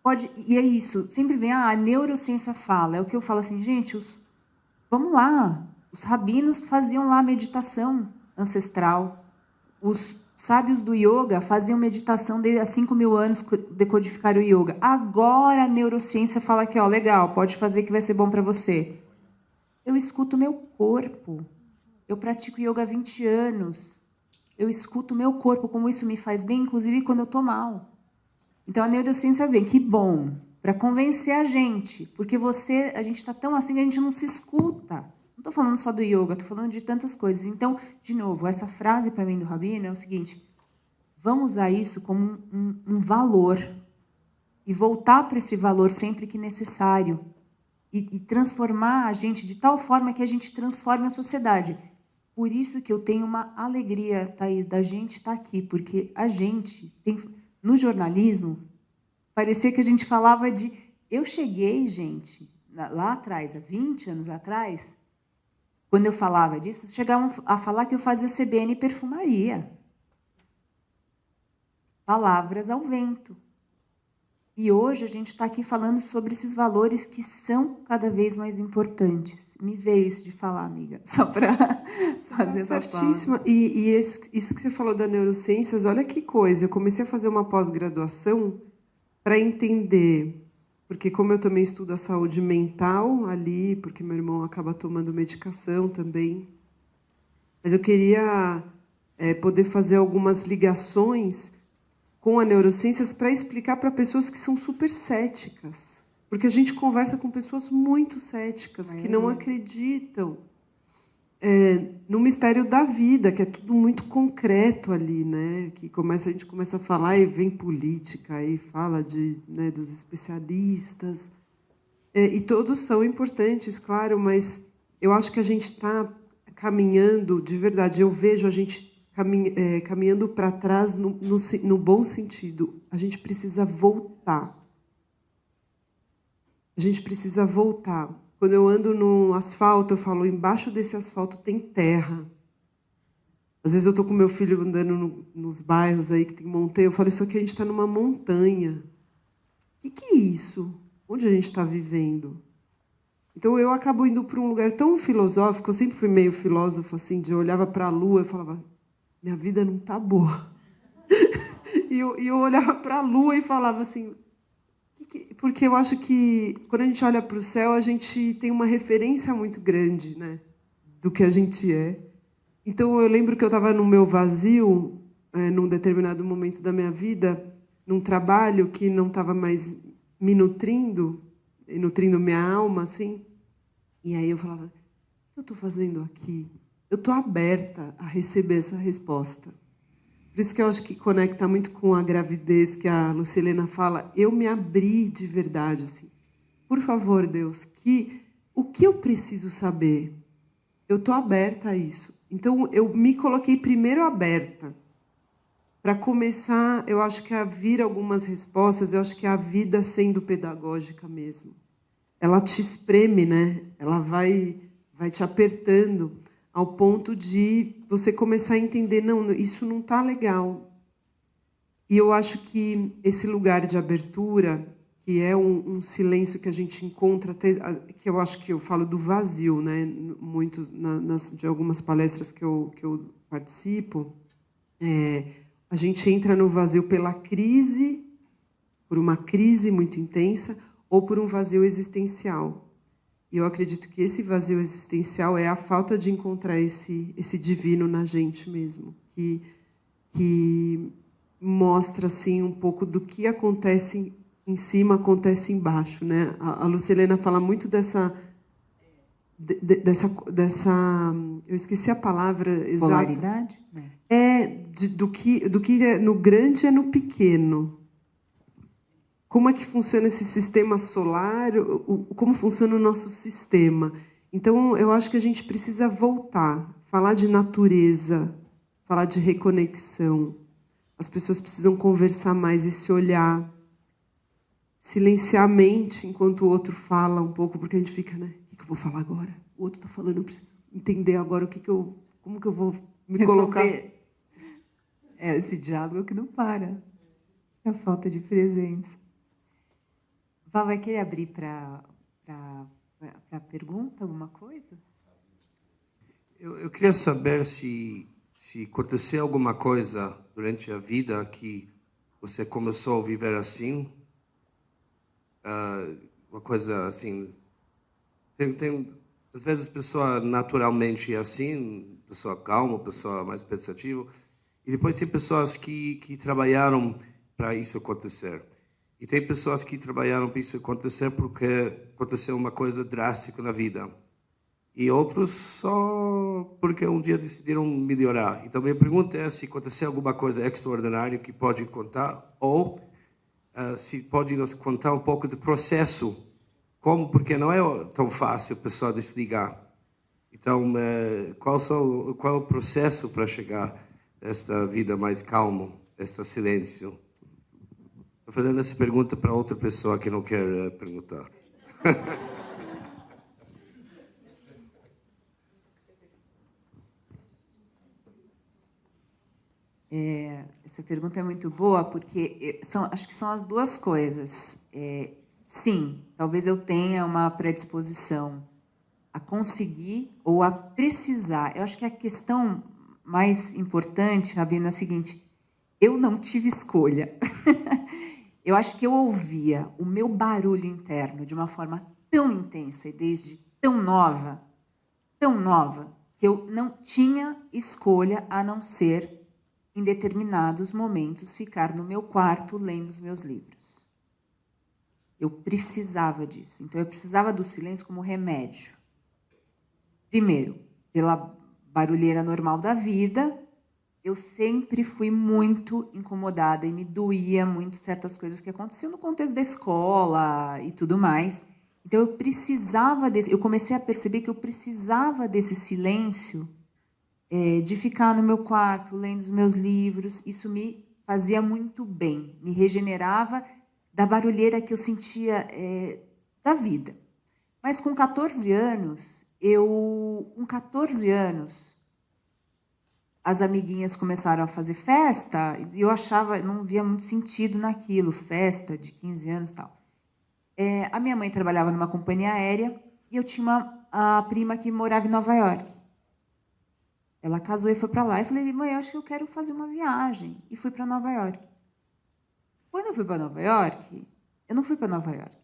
pode, e é isso, sempre vem, a neurociência fala, é o que eu falo assim, gente, vamos lá, os rabinos faziam lá meditação ancestral, os sábios do yoga faziam meditação desde há 5.000 anos, decodificaram o yoga. Agora a neurociência fala que, legal, pode fazer que vai ser bom para você. Eu escuto o meu corpo, eu pratico yoga há 20 anos, eu escuto o meu corpo, como isso me faz bem, inclusive quando eu estou mal. Então, a neurociência vem, que bom, para convencer a gente, porque a gente está tão assim que a gente não se escuta. Não estou falando só do yoga, estou falando de tantas coisas. Então, de novo, essa frase para mim do rabino é o seguinte, vamos usar isso como um valor e voltar para esse valor sempre que necessário e transformar a gente de tal forma que a gente transforme a sociedade. Por isso que eu tenho uma alegria, Thaís, da gente estar aqui, porque a gente tem... No jornalismo, parecia que a gente falava de... Eu cheguei, gente, lá atrás, há 20 anos atrás, quando eu falava disso, chegavam a falar que eu fazia CBN e perfumaria. Palavras ao vento. E hoje a gente está aqui falando sobre esses valores que são cada vez mais importantes. Me veio isso de falar, amiga, só para fazer essa certíssima. E isso que você falou da neurociências, olha que coisa. Eu comecei a fazer uma pós-graduação para entender, porque como eu também estudo a saúde mental ali, porque meu irmão acaba tomando medicação também, mas eu queria poder fazer algumas ligações com a neurociências para explicar para pessoas que são super céticas. Porque a gente conversa com pessoas muito céticas, que não acreditam. no mistério da vida, que é tudo muito concreto ali, né? Que a gente começa a falar e vem política, aí fala dos especialistas, e todos são importantes, claro, mas eu acho que a gente está caminhando, de verdade, eu vejo a gente caminhando para trás no bom sentido. A gente precisa voltar. A gente precisa voltar. Quando eu ando no asfalto, eu falo, embaixo desse asfalto tem terra. Às vezes eu estou com meu filho andando nos bairros aí que tem montanha, eu falo, isso aqui a gente está numa montanha. O que é isso? Onde a gente está vivendo? Então eu acabo indo para um lugar tão filosófico, eu sempre fui meio filósofo, assim, de eu olhava para a lua e falava, minha vida não está boa. e eu olhava para a lua e falava assim, porque eu acho que, quando a gente olha para o céu, a gente tem uma referência muito grande, né, do que a gente é. Então, eu lembro que eu estava no meu vazio, num determinado momento da minha vida, num trabalho que não estava mais me nutrindo minha alma, assim. E aí eu falava, o que eu estou fazendo aqui? Eu estou aberta a receber essa resposta. Por isso que eu acho que conecta muito com a gravidez que a Lucilena fala. Eu me abri de verdade, assim. Por favor, Deus, o que eu preciso saber? Eu estou aberta a isso. Então, eu me coloquei primeiro aberta. Para começar, eu acho que a vir algumas respostas, eu acho que a vida sendo pedagógica mesmo. Ela te espreme, né? Ela vai te apertando, ao ponto de você começar a entender, não, isso não está legal. E eu acho que esse lugar de abertura, que é um silêncio que a gente encontra, que eu acho que eu falo do vazio, né? Muito de algumas palestras que eu participo, a gente entra no vazio pela crise, por uma crise muito intensa, ou por um vazio existencial. E eu acredito que esse vazio existencial é a falta de encontrar esse divino na gente mesmo, que mostra assim um pouco do que acontece em cima, acontece embaixo, né? A Lucilena fala muito dessa eu esqueci a palavra exata. Polaridade? Do que é no grande é no pequeno. Como é que funciona esse sistema solar, como funciona o nosso sistema. Então, eu acho que a gente precisa voltar, falar de natureza, falar de reconexão. As pessoas precisam conversar mais e se olhar, silenciar a mente enquanto o outro fala um pouco, porque a gente fica, né? O que eu vou falar agora? O outro está falando, eu preciso entender agora como que eu vou me colocar. Esse diálogo que não para. A falta de presença. Vá, vai querer abrir para pergunta, alguma coisa? Eu queria saber se aconteceu alguma coisa durante a vida que você começou a viver assim, uma coisa assim. Às vezes a pessoa naturalmente é assim, pessoa calma, pessoa mais pensativa, e depois tem pessoas que trabalharam para isso acontecer. E tem pessoas que trabalharam para isso acontecer porque aconteceu uma coisa drástica na vida. E outros só porque um dia decidiram melhorar. Então, minha pergunta é se aconteceu alguma coisa extraordinária que pode contar, ou se pode nos contar um pouco do processo. Porque não é tão fácil a pessoa desligar. Então, qual é o processo para chegar a esta vida mais calma, a este silêncio? Estou fazendo essa pergunta para outra pessoa que não quer perguntar. Essa pergunta é muito boa, porque acho que são as duas coisas. Sim, talvez eu tenha uma predisposição a conseguir ou a precisar. Eu acho que a questão mais importante, Rabino, é a seguinte: eu não tive escolha. Eu acho que eu ouvia o meu barulho interno de uma forma tão intensa e desde tão nova, que eu não tinha escolha a não ser, em determinados momentos, ficar no meu quarto lendo os meus livros. Eu precisava disso. Então, eu precisava do silêncio como remédio. Primeiro. pela barulheira normal da vida, eu sempre fui muito incomodada e me doía muito certas coisas que aconteciam no contexto da escola e tudo mais. Então, eu comecei a perceber que eu precisava desse silêncio, de ficar no meu quarto, lendo os meus livros. Isso me fazia muito bem, me regenerava da barulheira que eu sentia da vida. Mas com 14 anos, as amiguinhas começaram a fazer festa, e eu não via muito sentido naquilo, festa de 15 anos e tal. A minha mãe trabalhava numa companhia aérea e eu tinha a prima que morava em Nova York. Ela casou e foi para lá. Eu falei, mãe, eu acho que eu quero fazer uma viagem. E fui para Nova York. Quando eu fui para Nova York, eu não fui para Nova York.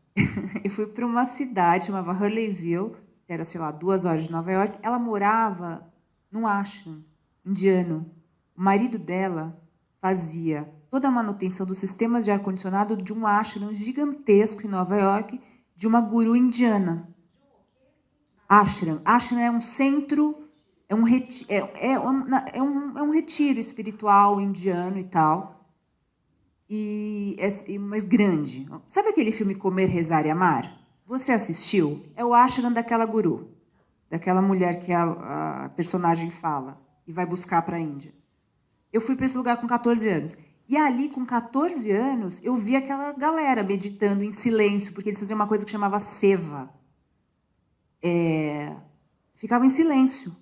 Eu fui para uma cidade chamada Hurleyville, que era, sei lá, 2 horas de Nova York. Ela morava num ashram indiano. O marido dela fazia toda a manutenção dos sistemas de ar-condicionado de um ashram gigantesco em Nova York, de uma guru indiana. Ashram. Ashram é um centro, é um retiro espiritual indiano e tal, mas grande. Sabe aquele filme Comer, Rezar e Amar? Você assistiu? É o ashram daquela guru, daquela mulher que a personagem fala e vai buscar para a Índia. Eu fui para esse lugar com 14 anos. E ali, com 14 anos, eu vi aquela galera meditando em silêncio, porque eles faziam uma coisa que chamava seva. Ficavam em silêncio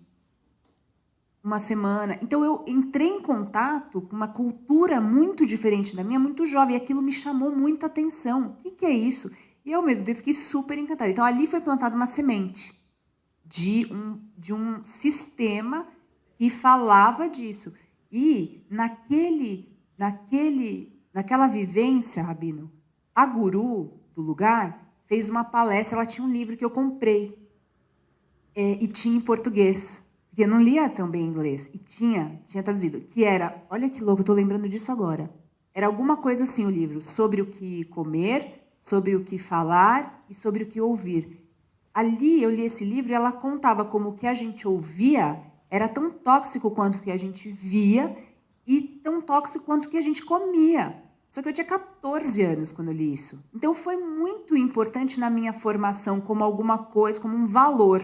uma semana. Então, eu entrei em contato com uma cultura muito diferente da minha, muito jovem, e aquilo me chamou muita atenção. O que é isso? E eu mesmo fiquei super encantada. Então, ali foi plantada uma semente de um sistema que falava disso. E naquela vivência, Rabino, a guru do lugar fez uma palestra, ela tinha um livro que eu comprei, e tinha em português, porque eu não lia tão bem inglês, e tinha traduzido, que era, olha que louco, eu estou lembrando disso agora, era alguma coisa assim o livro, sobre o que comer, sobre o que falar e sobre o que ouvir. Ali eu li esse livro e ela contava como o que a gente ouvia era tão tóxico quanto o que a gente via e tão tóxico quanto o que a gente comia. Só que eu tinha 14 anos quando eu li isso. Então, foi muito importante na minha formação como alguma coisa, como um valor.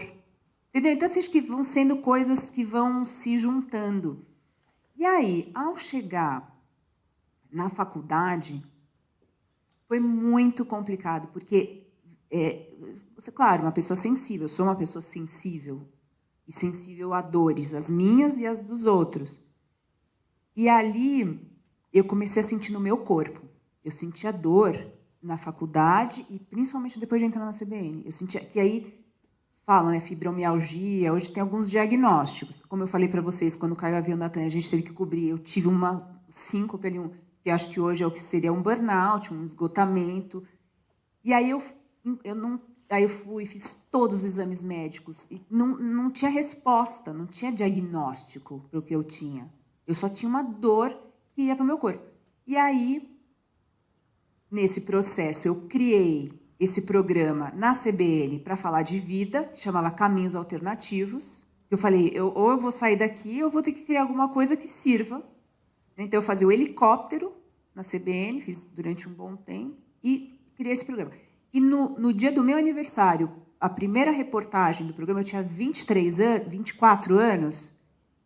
Entendeu? Então, acho que vão sendo coisas que vão se juntando. E aí, ao chegar na faculdade, foi muito complicado, porque, claro, uma pessoa sensível, eu sou uma pessoa sensível, e sensível a dores, as minhas e as dos outros. E ali eu comecei a sentir no meu corpo. Eu sentia dor na faculdade e principalmente depois de entrar na CBN. Eu sentia que aí falam, né, fibromialgia, hoje tem alguns diagnósticos. Como eu falei para vocês, quando caiu o avião da TAM, a gente teve que cobrir. Eu tive uma síncope ali, que acho que hoje é o que seria um burnout, um esgotamento. E aí Aí eu fui, fiz todos os exames médicos e não tinha resposta, não tinha diagnóstico para o que eu tinha. Eu só tinha uma dor que ia para o meu corpo. E aí, nesse processo, eu criei esse programa na CBN para falar de vida, que se chamava Caminhos Alternativos. Eu falei, ou eu vou sair daqui, ou eu vou ter que criar alguma coisa que sirva. Então, eu fazia o helicóptero na CBN, fiz durante um bom tempo, e criei esse programa. E no dia do meu aniversário, a primeira reportagem do programa, eu tinha 24 anos,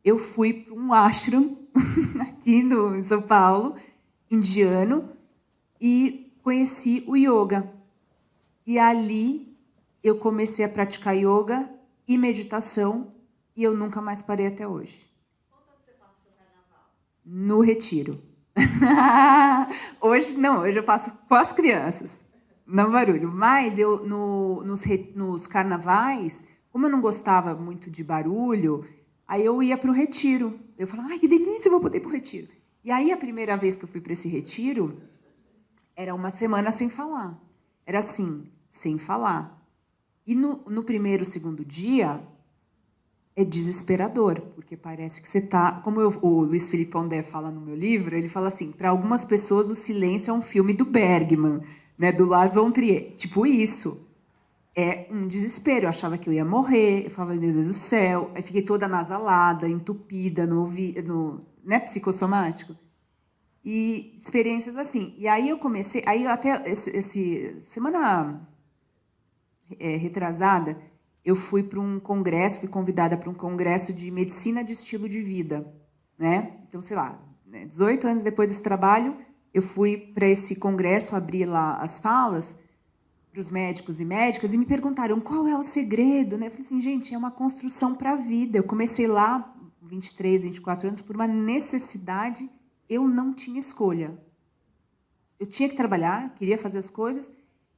eu fui para um ashram aqui em São Paulo, indiano, e conheci o yoga. E ali eu comecei a praticar yoga e meditação, e eu nunca mais parei até hoje. Quanto você passa o seu carnaval? No retiro. Hoje eu faço com as crianças. Não barulho. Mas eu, nos carnavais, como eu não gostava muito de barulho, aí eu ia para o retiro. Eu falava, ai, que delícia, eu vou poder ir para o retiro. E aí, a primeira vez que eu fui para esse retiro, era uma semana sem falar. Era assim, sem falar. E no primeiro, segundo dia, é desesperador, porque parece que você está... Como o Luiz Felipe Pondé fala no meu livro, ele fala assim, para algumas pessoas o silêncio é um filme do Bergman, né, do Lars von Trier. Tipo isso. é um desespero. Eu achava que eu ia morrer, eu falava, meu Deus do céu, aí fiquei toda anasalada, entupida né, psicossomático. E experiências assim. E aí eu comecei, aí eu até semana retrasada, eu fui para um congresso, fui convidada para um congresso de medicina de estilo de vida, né? Então, sei lá, 18 anos depois desse trabalho, eu fui para esse congresso, abri lá as falas para os médicos e médicas e me perguntaram qual é o segredo, né? Eu falei assim, gente, é uma construção para a vida. Eu comecei lá, 23, 24 anos, por uma necessidade, eu não tinha escolha. Eu tinha que trabalhar, queria fazer as coisas,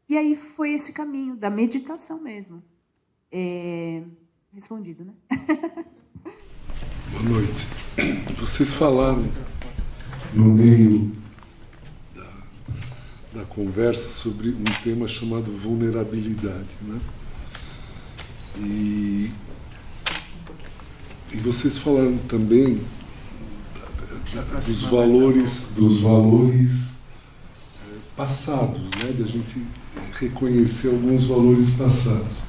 e aí foi esse caminho da meditação mesmo. Respondido, né? Boa noite. Vocês falaram no meio da conversa sobre um tema chamado vulnerabilidade, né? E vocês falaram também dos valores passados, né? Da gente reconhecer alguns valores passados.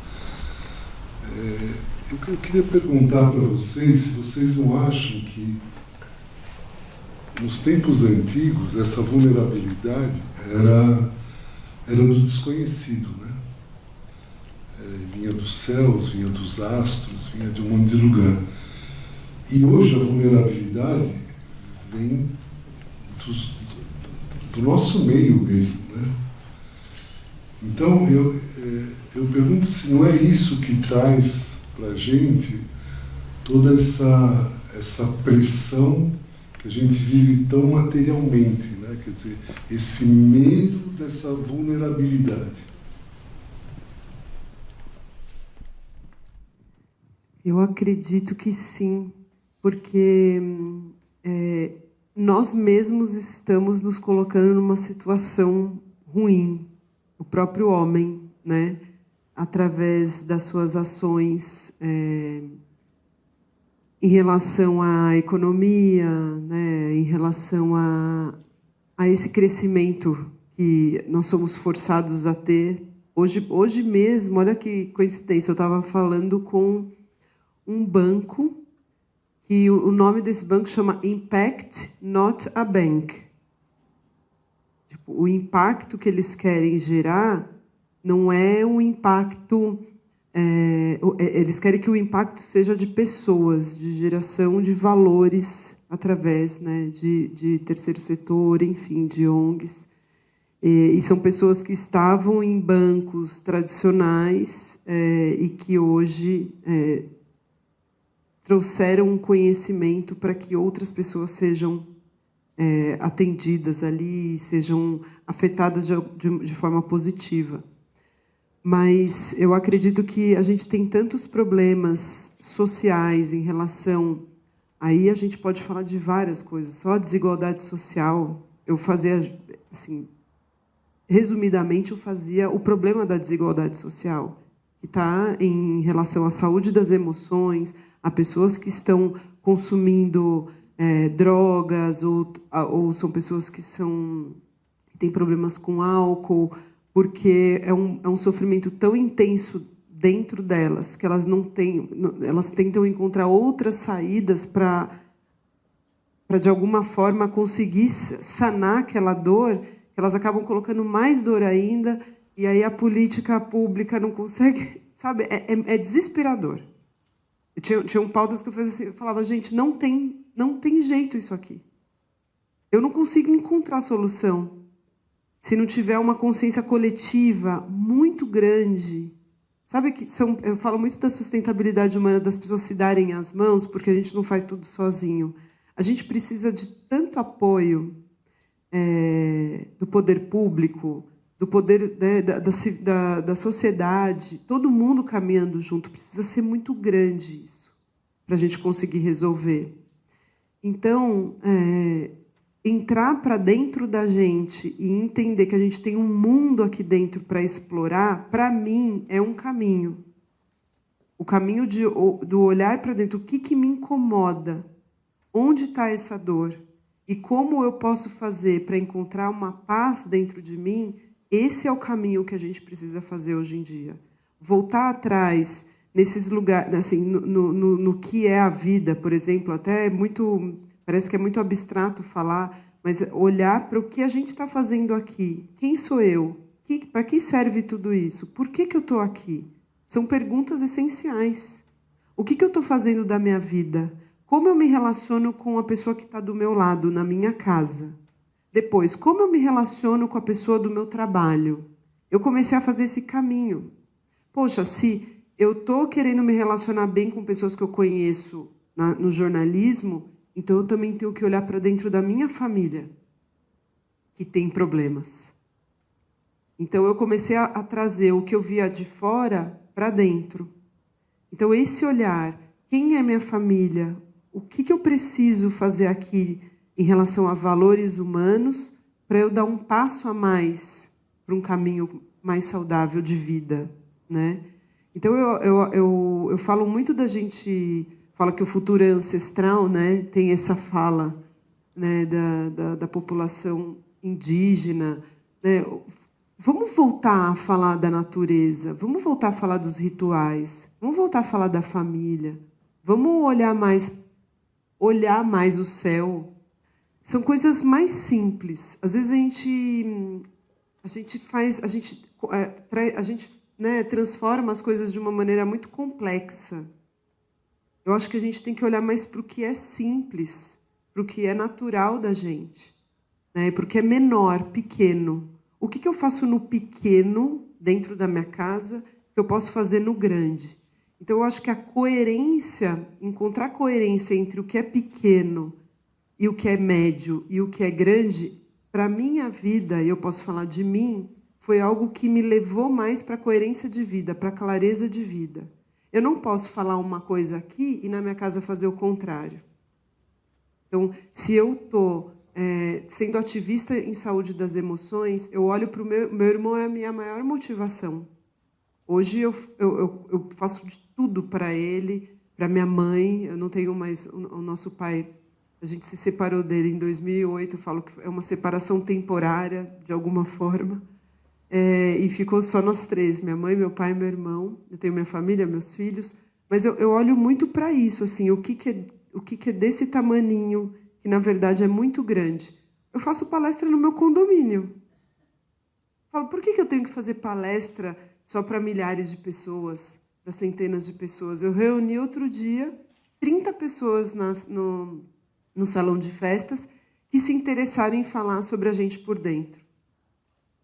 Eu queria perguntar para vocês se vocês não acham que nos tempos antigos essa vulnerabilidade era do desconhecido, né? Vinha dos céus, vinha dos astros, vinha de um monte de lugar. E hoje a vulnerabilidade vem do nosso meio mesmo, né? Então eu pergunto se não é isso que traz para a gente toda essa pressão que a gente vive tão materialmente, né? Quer dizer, esse medo dessa vulnerabilidade. Eu acredito que sim, porque nós mesmos estamos nos colocando numa situação ruim, o próprio homem, né? Através das suas ações em relação à economia, né? Em relação a esse crescimento que nós somos forçados a ter. Hoje mesmo, olha que coincidência, eu estava falando com um banco, que o nome desse banco chama Impact Not a Bank. Tipo, o impacto que eles querem gerar não é um impacto... eles querem que o impacto seja de pessoas, de geração de valores através, né, de terceiro setor, enfim, de ONGs. E são pessoas que estavam em bancos tradicionais e que hoje trouxeram um conhecimento para que outras pessoas sejam atendidas ali, sejam afetadas de forma positiva. Mas eu acredito que a gente tem tantos problemas sociais em relação... Aí a gente pode falar de várias coisas. Só a desigualdade social, eu fazia... assim, resumidamente, eu fazia o problema da desigualdade social, que está em relação à saúde das emoções, a pessoas que estão consumindo drogas, ou são pessoas que têm problemas com álcool, porque é um sofrimento tão intenso dentro delas que elas elas tentam encontrar outras saídas para de alguma forma conseguir sanar aquela dor, que elas acabam colocando mais dor ainda, e aí a política pública não consegue, sabe? É desesperador. Tinham pautas que eu fazia assim, eu falava, gente, não tem jeito isso aqui. Eu não consigo encontrar solução se não tiver uma consciência coletiva muito grande. Sabe que eu falo muito da sustentabilidade humana, das pessoas se darem as mãos, porque a gente não faz tudo sozinho. A gente precisa de tanto apoio do poder público, do poder, né, da sociedade, todo mundo caminhando junto. Precisa ser muito grande isso, para a gente conseguir resolver. Então, entrar para dentro da gente e entender que a gente tem um mundo aqui dentro para explorar, para mim, é um caminho. O caminho do olhar para dentro. O que me incomoda? Onde está essa dor? E como eu posso fazer para encontrar uma paz dentro de mim? Esse é o caminho que a gente precisa fazer hoje em dia. voltar atrás nesses lugares, assim, no que é a vida, por exemplo, até parece que é muito abstrato falar, mas olhar para o que a gente está fazendo aqui. Quem sou eu? Para que serve tudo isso? Por que eu estou aqui? São perguntas essenciais. O que eu estou fazendo da minha vida? Como eu me relaciono com a pessoa que está do meu lado, na minha casa? Depois, como eu me relaciono com a pessoa do meu trabalho? Eu comecei a fazer esse caminho. Poxa, se eu estou querendo me relacionar bem com pessoas que eu conheço no jornalismo, então eu também tenho que olhar para dentro da minha família, que tem problemas. Então eu comecei a trazer o que eu via de fora para dentro. Então esse olhar, quem é minha família? O que eu preciso fazer aqui em relação a valores humanos para eu dar um passo a mais para um caminho mais saudável de vida, né? Então eu falo muito da gente, fala que o futuro é ancestral, né? Tem essa fala, né, da população indígena, né? Vamos voltar a falar da natureza, vamos voltar a falar dos rituais, vamos voltar a falar da família, vamos olhar mais o céu. São coisas mais simples. Às vezes a gente né, transforma as coisas de uma maneira muito complexa. Eu acho que a gente tem que olhar mais para o que é simples, para o que é natural da gente, né, para o que é menor, pequeno. O que eu faço no pequeno, dentro da minha casa, que eu posso fazer no grande? Então, eu acho que a coerência, encontrar coerência entre o que é pequeno e o que é médio e o que é grande, para a minha vida, e eu posso falar de mim, foi algo que me levou mais para a coerência de vida, para a clareza de vida. Eu não posso falar uma coisa aqui e na minha casa fazer o contrário. Então, se eu estou sendo ativista em saúde das emoções, eu olho para o meu irmão, é a minha maior motivação. Hoje eu faço de tudo para ele, para minha mãe. Eu não tenho mais o nosso pai. A gente se separou dele em 2008. Eu falo que é uma separação temporária, de alguma forma. E ficou só nós três, minha mãe, meu pai e meu irmão. Eu tenho minha família, meus filhos. Mas eu olho muito para isso, assim, o que é desse tamaninho, que, na verdade, é muito grande. Eu faço palestra no meu condomínio. Falo, por que eu tenho que fazer palestra só para milhares de pessoas, para centenas de pessoas? Eu reuni outro dia 30 pessoas no salão de festas que se interessaram em falar sobre a gente por dentro.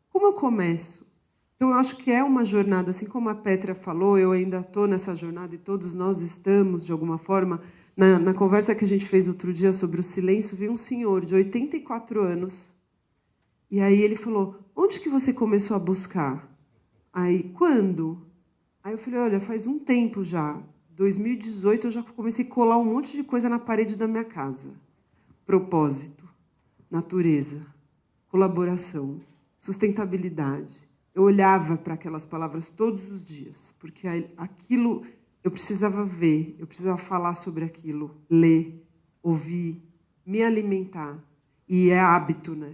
Como eu começo? Então, eu acho que é uma jornada, assim como a Petra falou, eu ainda estou nessa jornada e todos nós estamos, de alguma forma. Na conversa que a gente fez outro dia sobre o silêncio, veio um senhor de 84 anos. E aí ele falou, onde que você começou a buscar? Aí, quando? Aí eu falei, olha, faz um tempo já. 2018 eu já comecei a colar um monte de coisa na parede da minha casa. Propósito, natureza, colaboração, sustentabilidade. Eu olhava para aquelas palavras todos os dias, porque aquilo eu precisava ver, eu precisava falar sobre aquilo, ler, ouvir, me alimentar. E é hábito, né?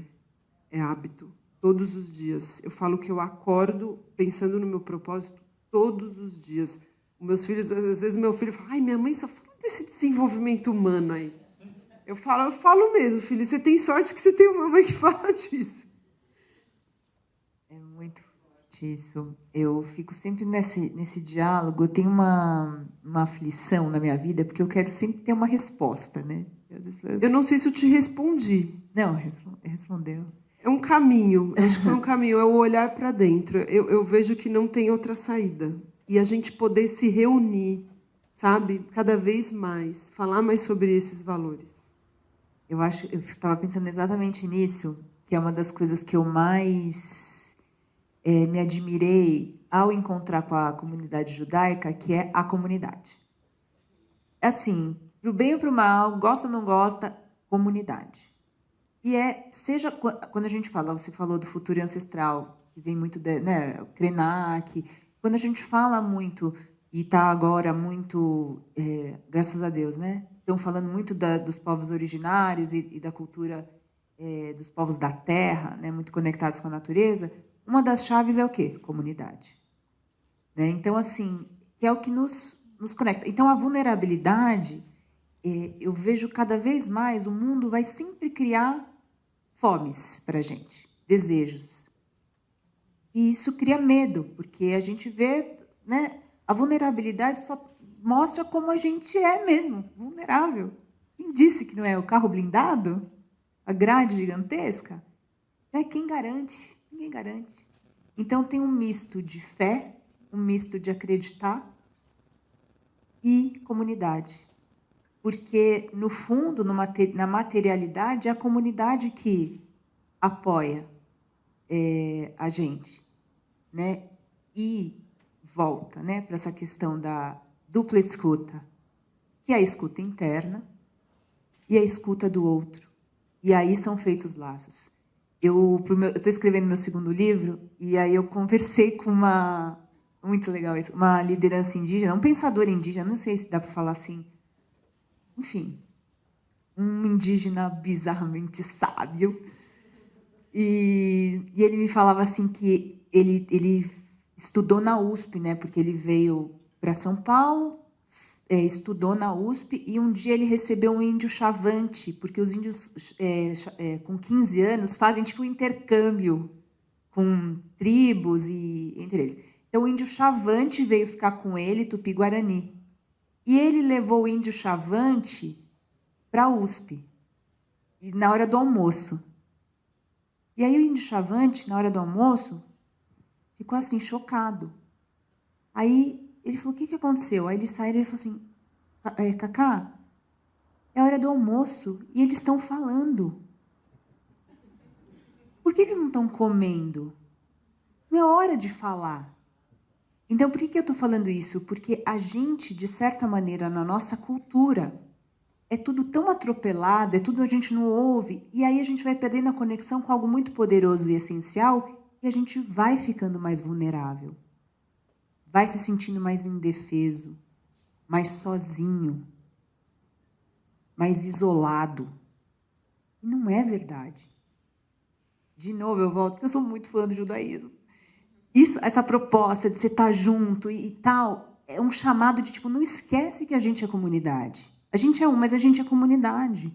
É hábito. Todos os dias. Eu falo que eu acordo pensando no meu propósito todos os dias. Os meus filhos, às vezes meu filho fala, ai, minha mãe só fala desse desenvolvimento humano aí. Eu falo mesmo, filho, você tem sorte que você tem uma mãe que fala disso. É muito forte isso. Eu fico sempre nesse diálogo. Eu tenho uma aflição na minha vida, porque eu quero sempre ter uma resposta, né? Eu não sei se eu te respondi. Não, respondeu. É um caminho, eu acho que foi um caminho, é o olhar para dentro. Eu vejo que não tem outra saída. E a gente poder se reunir, sabe? Cada vez mais, falar mais sobre esses valores. Eu estava pensando exatamente nisso, que é uma das coisas que eu mais me admirei ao encontrar com a comunidade judaica, que é a comunidade. É assim, para o bem ou para o mal, gosta ou não gosta, comunidade. E seja quando a gente fala, você falou do futuro ancestral, que vem muito, né, o Krenak, quando a gente fala muito, e está agora muito, graças a Deus, né? Estão falando muito dos povos originários e da cultura dos povos da terra, né, muito conectados com a natureza. Uma das chaves é o quê? Comunidade. né? Então, assim, que é o que nos conecta. Então, a vulnerabilidade, eu vejo cada vez mais, o mundo vai sempre criar fomes para a gente, desejos. E isso cria medo, porque a gente vê, né, a vulnerabilidade só mostra como a gente é mesmo, vulnerável. Quem disse que não é o carro blindado? A grade gigantesca? Quem garante? Ninguém garante. Então, tem um misto de fé, um misto de acreditar e comunidade. Porque, no fundo, na materialidade, é a comunidade que apoia a gente, né? E volta, né, para essa questão da dupla escuta, que é a escuta interna e a escuta do outro. E aí são feitos laços. Eu estou escrevendo meu segundo livro, e aí eu conversei com muito legal isso, uma liderança indígena, um pensador indígena, não sei se dá para falar assim, enfim, um indígena bizarramente sábio. E ele me falava assim que ele estudou na USP, né? Porque ele veio para São Paulo, estudou na USP, e um dia ele recebeu um índio chavante, porque os índios com 15 anos fazem tipo um intercâmbio com tribos e entre eles. Então o índio chavante veio ficar com ele, Tupi-Guarani. E ele levou o índio chavante para a USP, e na hora do almoço. E aí o índio chavante, na hora do almoço, ficou assim, chocado. Aí ele falou, o que aconteceu? Aí ele saiu e ele falou assim, Cacá, é hora do almoço e eles estão falando. Por que eles não estão comendo? Não é hora de falar. Então, por que eu estou falando isso? Porque a gente, de certa maneira, na nossa cultura, é tudo tão atropelado, é tudo a gente não ouve, e aí a gente vai perdendo a conexão com algo muito poderoso e essencial, e a gente vai ficando mais vulnerável, vai se sentindo mais indefeso, mais sozinho, mais isolado. E não é verdade. De novo, eu volto, porque eu sou muito fã do judaísmo. Essa proposta de você estar junto e tal, é um chamado de tipo, não esquece que a gente é comunidade. A gente é mas a gente é comunidade.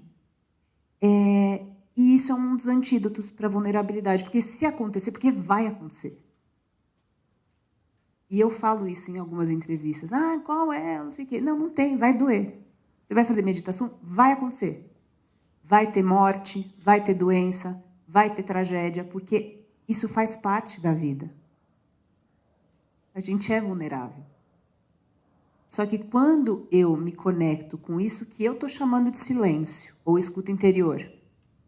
E isso é um dos antídotos para a vulnerabilidade, porque se acontecer, porque vai acontecer. E eu falo isso em algumas entrevistas. Qual é? Não sei o quê. Não tem, vai doer. Você vai fazer meditação? Vai acontecer. Vai ter morte, vai ter doença, vai ter tragédia, porque isso faz parte da vida. A gente é vulnerável. Só que quando eu me conecto com isso que eu estou chamando de silêncio, ou escuta interior,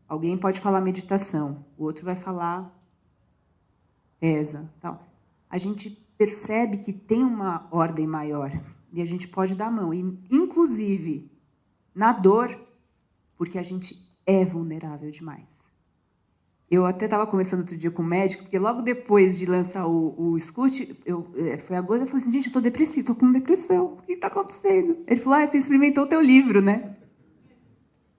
alguém pode falar meditação, o outro vai falar reza, tal. A gente percebe que tem uma ordem maior e a gente pode dar a mão, e, inclusive na dor, porque a gente é vulnerável demais. Eu até estava conversando outro dia com o médico, porque logo depois de lançar o Escute, foi agora, eu falei assim, gente, eu estou depressiva, estou com depressão, o que está acontecendo? Ele falou, você experimentou o teu livro, né?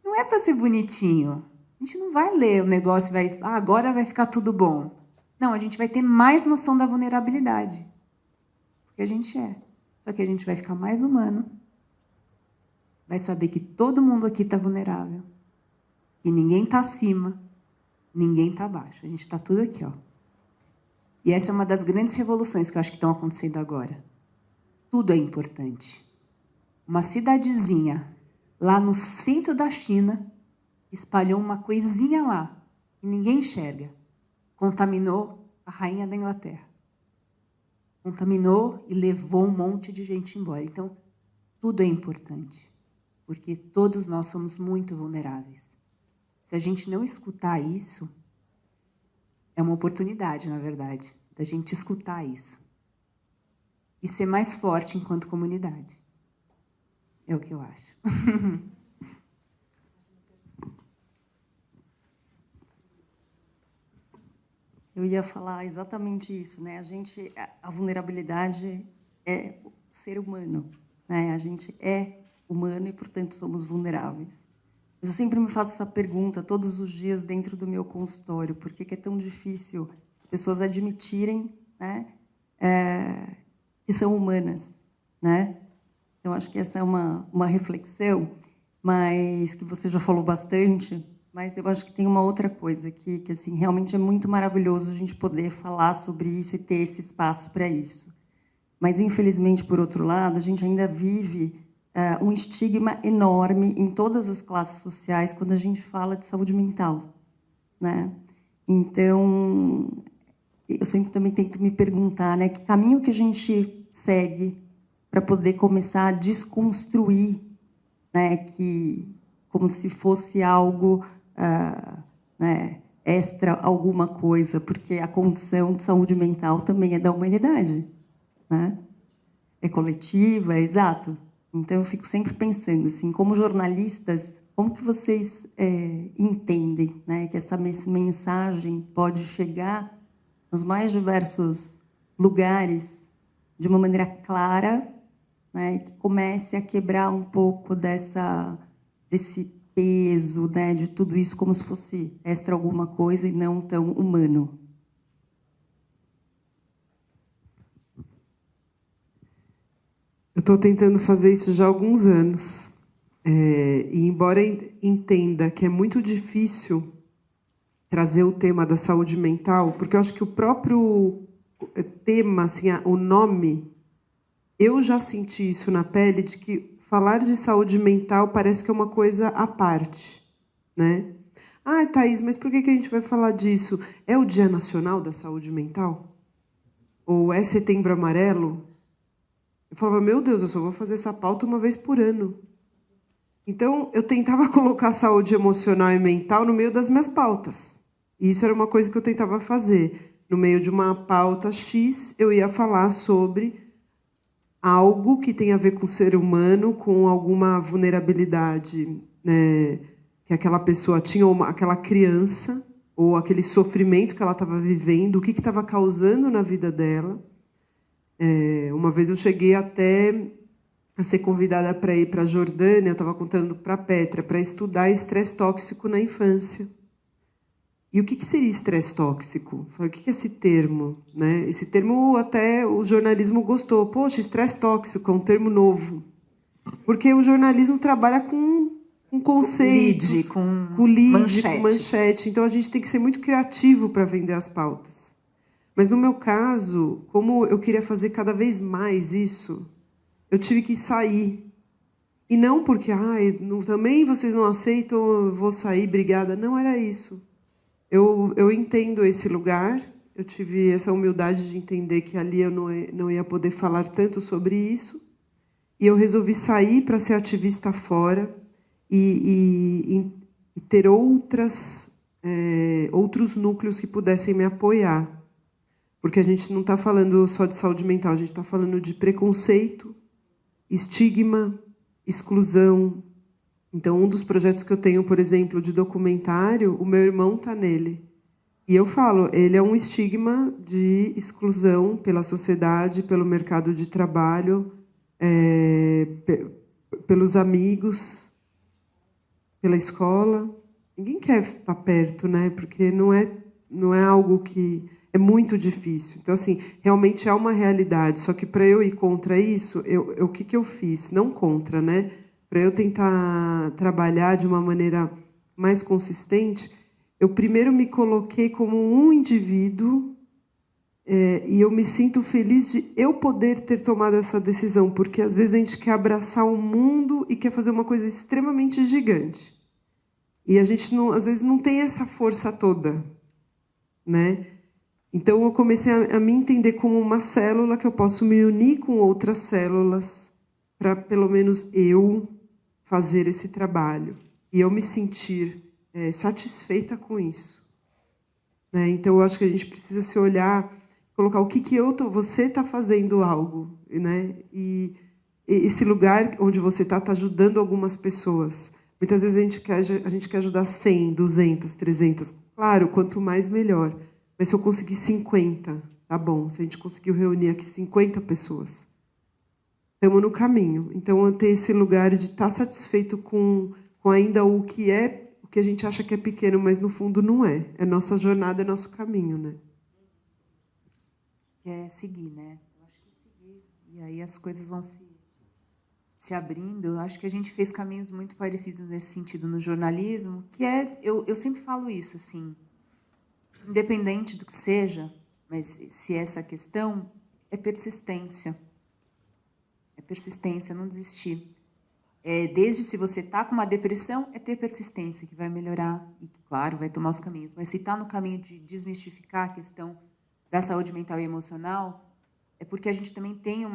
Não é para ser bonitinho. A gente não vai ler o negócio e vai, agora vai ficar tudo bom. Não, a gente vai ter mais noção da vulnerabilidade. Porque a gente é. Só que a gente vai ficar mais humano, vai saber que todo mundo aqui está vulnerável, que ninguém está acima, ninguém está abaixo. A gente está tudo aqui, ó. E essa é uma das grandes revoluções que eu acho que estão acontecendo agora. Tudo é importante. Uma cidadezinha lá no centro da China espalhou uma coisinha lá que ninguém enxerga. Contaminou a rainha da Inglaterra. Contaminou e levou um monte de gente embora. Então, tudo é importante, porque todos nós somos muito vulneráveis. Se a gente não escutar isso, é uma oportunidade, na verdade, da gente escutar isso. E ser mais forte enquanto comunidade. É o que eu acho. Eu ia falar exatamente isso, né? A vulnerabilidade é o ser humano, né? A gente é humano e, portanto, somos vulneráveis. Eu sempre me faço essa pergunta todos os dias dentro do meu consultório: por que é tão difícil as pessoas admitirem, né, que são humanas, né? Então, acho que essa é uma reflexão, mas que você já falou bastante, mas eu acho que tem uma outra coisa que assim, realmente é muito maravilhoso a gente poder falar sobre isso e ter esse espaço para isso. Mas, infelizmente, por outro lado, a gente ainda vive um estigma enorme em todas as classes sociais quando a gente fala de saúde mental, né? Então, eu sempre também tento me perguntar, né, que caminho que a gente segue para poder começar a desconstruir, né, que como se fosse algo né, extra alguma coisa, porque a condição de saúde mental também é da humanidade, né? É coletiva, é exato. Então, eu fico sempre pensando, assim, como jornalistas, como que vocês entendem, né, que essa mensagem pode chegar nos mais diversos lugares de uma maneira clara, né, que comece a quebrar um pouco desse peso, né, de tudo isso como se fosse extra alguma coisa e não tão humano? Eu estou tentando fazer isso já há alguns anos. E embora entenda que é muito difícil trazer o tema da saúde mental, porque eu acho que o próprio tema, assim, o nome, eu já senti isso na pele, de que falar de saúde mental parece que é uma coisa à parte, né? Ah, Thaís, mas por que a gente vai falar disso? É o Dia Nacional da Saúde Mental? Ou é Setembro Amarelo? Eu falava, meu Deus, eu só vou fazer essa pauta uma vez por ano. Então, eu tentava colocar saúde emocional e mental no meio das minhas pautas. E isso era uma coisa que eu tentava fazer. No meio de uma pauta X, eu ia falar sobre algo que tem a ver com o ser humano, com alguma vulnerabilidade, né, que aquela pessoa tinha, ou aquela criança, ou aquele sofrimento que ela estava vivendo, o que estava causando na vida dela. Uma vez eu cheguei até a ser convidada para ir para a Jordânia, eu estava contando para a Petra, para estudar estresse tóxico na infância. E o que seria estresse tóxico? Eu falei, o que é esse termo? Né? Esse termo até o jornalismo gostou. Poxa, estresse tóxico é um termo novo. Porque o jornalismo trabalha com conceitos, com lead, com manchete. Então, a gente tem que ser muito criativo para vender as pautas. Mas, no meu caso, como eu queria fazer cada vez mais isso, eu tive que sair. E não porque, também vocês não aceitam, eu vou sair, obrigada. Não era isso. Eu entendo esse lugar, eu tive essa humildade de entender que ali eu não ia poder falar tanto sobre isso, e eu resolvi sair para ser ativista fora e ter outros núcleos que pudessem me apoiar. Porque a gente não está falando só de saúde mental, a gente está falando de preconceito, estigma, exclusão. Então, um dos projetos que eu tenho, por exemplo, de documentário, o meu irmão está nele. E eu falo, ele é um estigma de exclusão pela sociedade, pelo mercado de trabalho, pelos amigos, pela escola. Ninguém quer estar perto, né? Porque não é algo que... É muito difícil. Então, assim, realmente é uma realidade. Só que, para eu ir contra isso, o que eu fiz? Não contra, né? Para eu tentar trabalhar de uma maneira mais consistente, eu primeiro me coloquei como um indivíduo e eu me sinto feliz de eu poder ter tomado essa decisão, porque às vezes a gente quer abraçar o mundo e quer fazer uma coisa extremamente gigante. E a gente, às vezes, não tem essa força toda, né? Então, eu comecei a me entender como uma célula que eu posso me unir com outras células para, pelo menos, eu fazer esse trabalho. E eu me sentir satisfeita com isso. Né? Então, eu acho que a gente precisa se olhar, colocar o que você está fazendo algo. Né? E esse lugar onde você está ajudando algumas pessoas. Muitas vezes a gente quer ajudar 100, 200, 300. Claro, quanto mais, melhor. Mas se eu conseguir 50, tá bom. Se a gente conseguiu reunir aqui 50 pessoas, estamos no caminho. Então, eu tenho esse lugar de estar satisfeito com ainda o que a gente acha que é pequeno, mas no fundo não é. É nossa jornada, é nosso caminho, né? É seguir, né? Eu acho que é seguir. E aí as coisas vão se abrindo. Eu acho que a gente fez caminhos muito parecidos nesse sentido no jornalismo, que é, eu sempre falo isso, assim, independente do que seja, mas se essa questão é persistência. É persistência, não desistir. Desde se você está com uma depressão, é ter persistência, que vai melhorar e, claro, vai tomar os caminhos. Mas se está no caminho de desmistificar a questão da saúde mental e emocional, é porque a gente também tem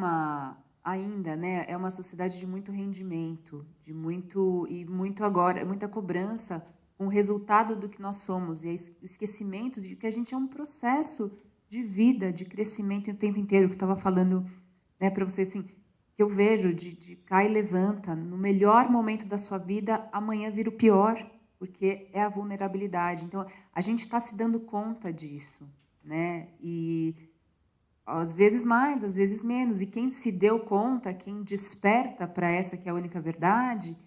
ainda, né, é uma sociedade de muito rendimento, de muito agora, muita cobrança com o resultado do que nós somos, e o esquecimento de que a gente é um processo de vida, de crescimento o tempo inteiro, que eu estava falando, né, para vocês, assim, que eu vejo de cai e levanta, no melhor momento da sua vida, amanhã vira o pior, porque é a vulnerabilidade. Então, a gente está se dando conta disso, né? E às vezes mais, às vezes menos. E quem se deu conta, quem desperta para essa que é a única verdade,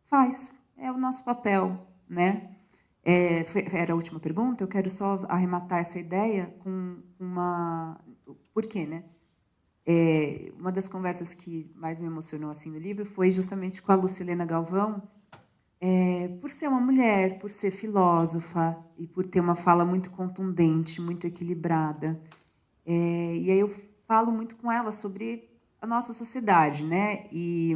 faz. É o nosso papel, né? Era a última pergunta. Eu quero só arrematar essa ideia com uma... Por quê, né? Uma das conversas que mais me emocionou assim no livro foi justamente com a Lucilena Galvão, por ser uma mulher, por ser filósofa e por ter uma fala muito contundente, muito equilibrada. E aí eu falo muito com ela sobre a nossa sociedade, né? E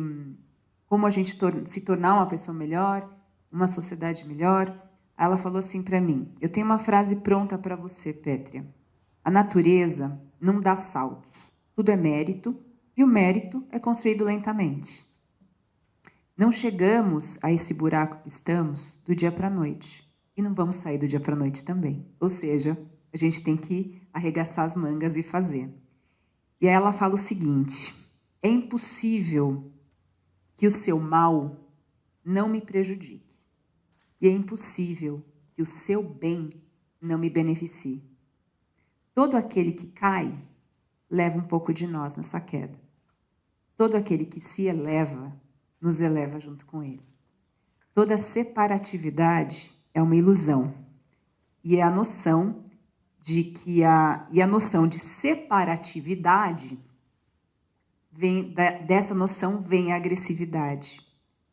como a gente se tornar uma pessoa melhor, uma sociedade melhor. Ela falou assim para mim: eu tenho uma frase pronta para você, Pétria. A natureza não dá saltos. Tudo é mérito, e o mérito é construído lentamente. Não chegamos a esse buraco que estamos do dia para a noite. E não vamos sair do dia para a noite também. Ou seja, a gente tem que arregaçar as mangas e fazer. E aí ela fala o seguinte: é impossível que o seu mal não me prejudique. E é impossível que o seu bem não me beneficie. Todo aquele que cai leva um pouco de nós nessa queda. Todo aquele que se eleva, nos eleva junto com ele. Toda separatividade é uma ilusão. E é a noção de que a noção de separatividade, dessa noção vem a agressividade.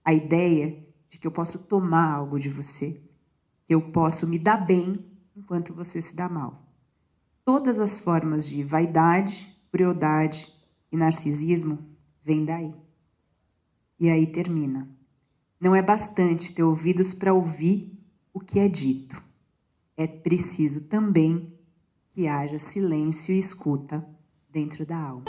A ideia de que eu posso tomar algo de você, que eu posso me dar bem enquanto você se dá mal. Todas as formas de vaidade, crueldade e narcisismo vêm daí. E aí termina. Não é bastante ter ouvidos para ouvir o que é dito. É preciso também que haja silêncio e escuta dentro da alma.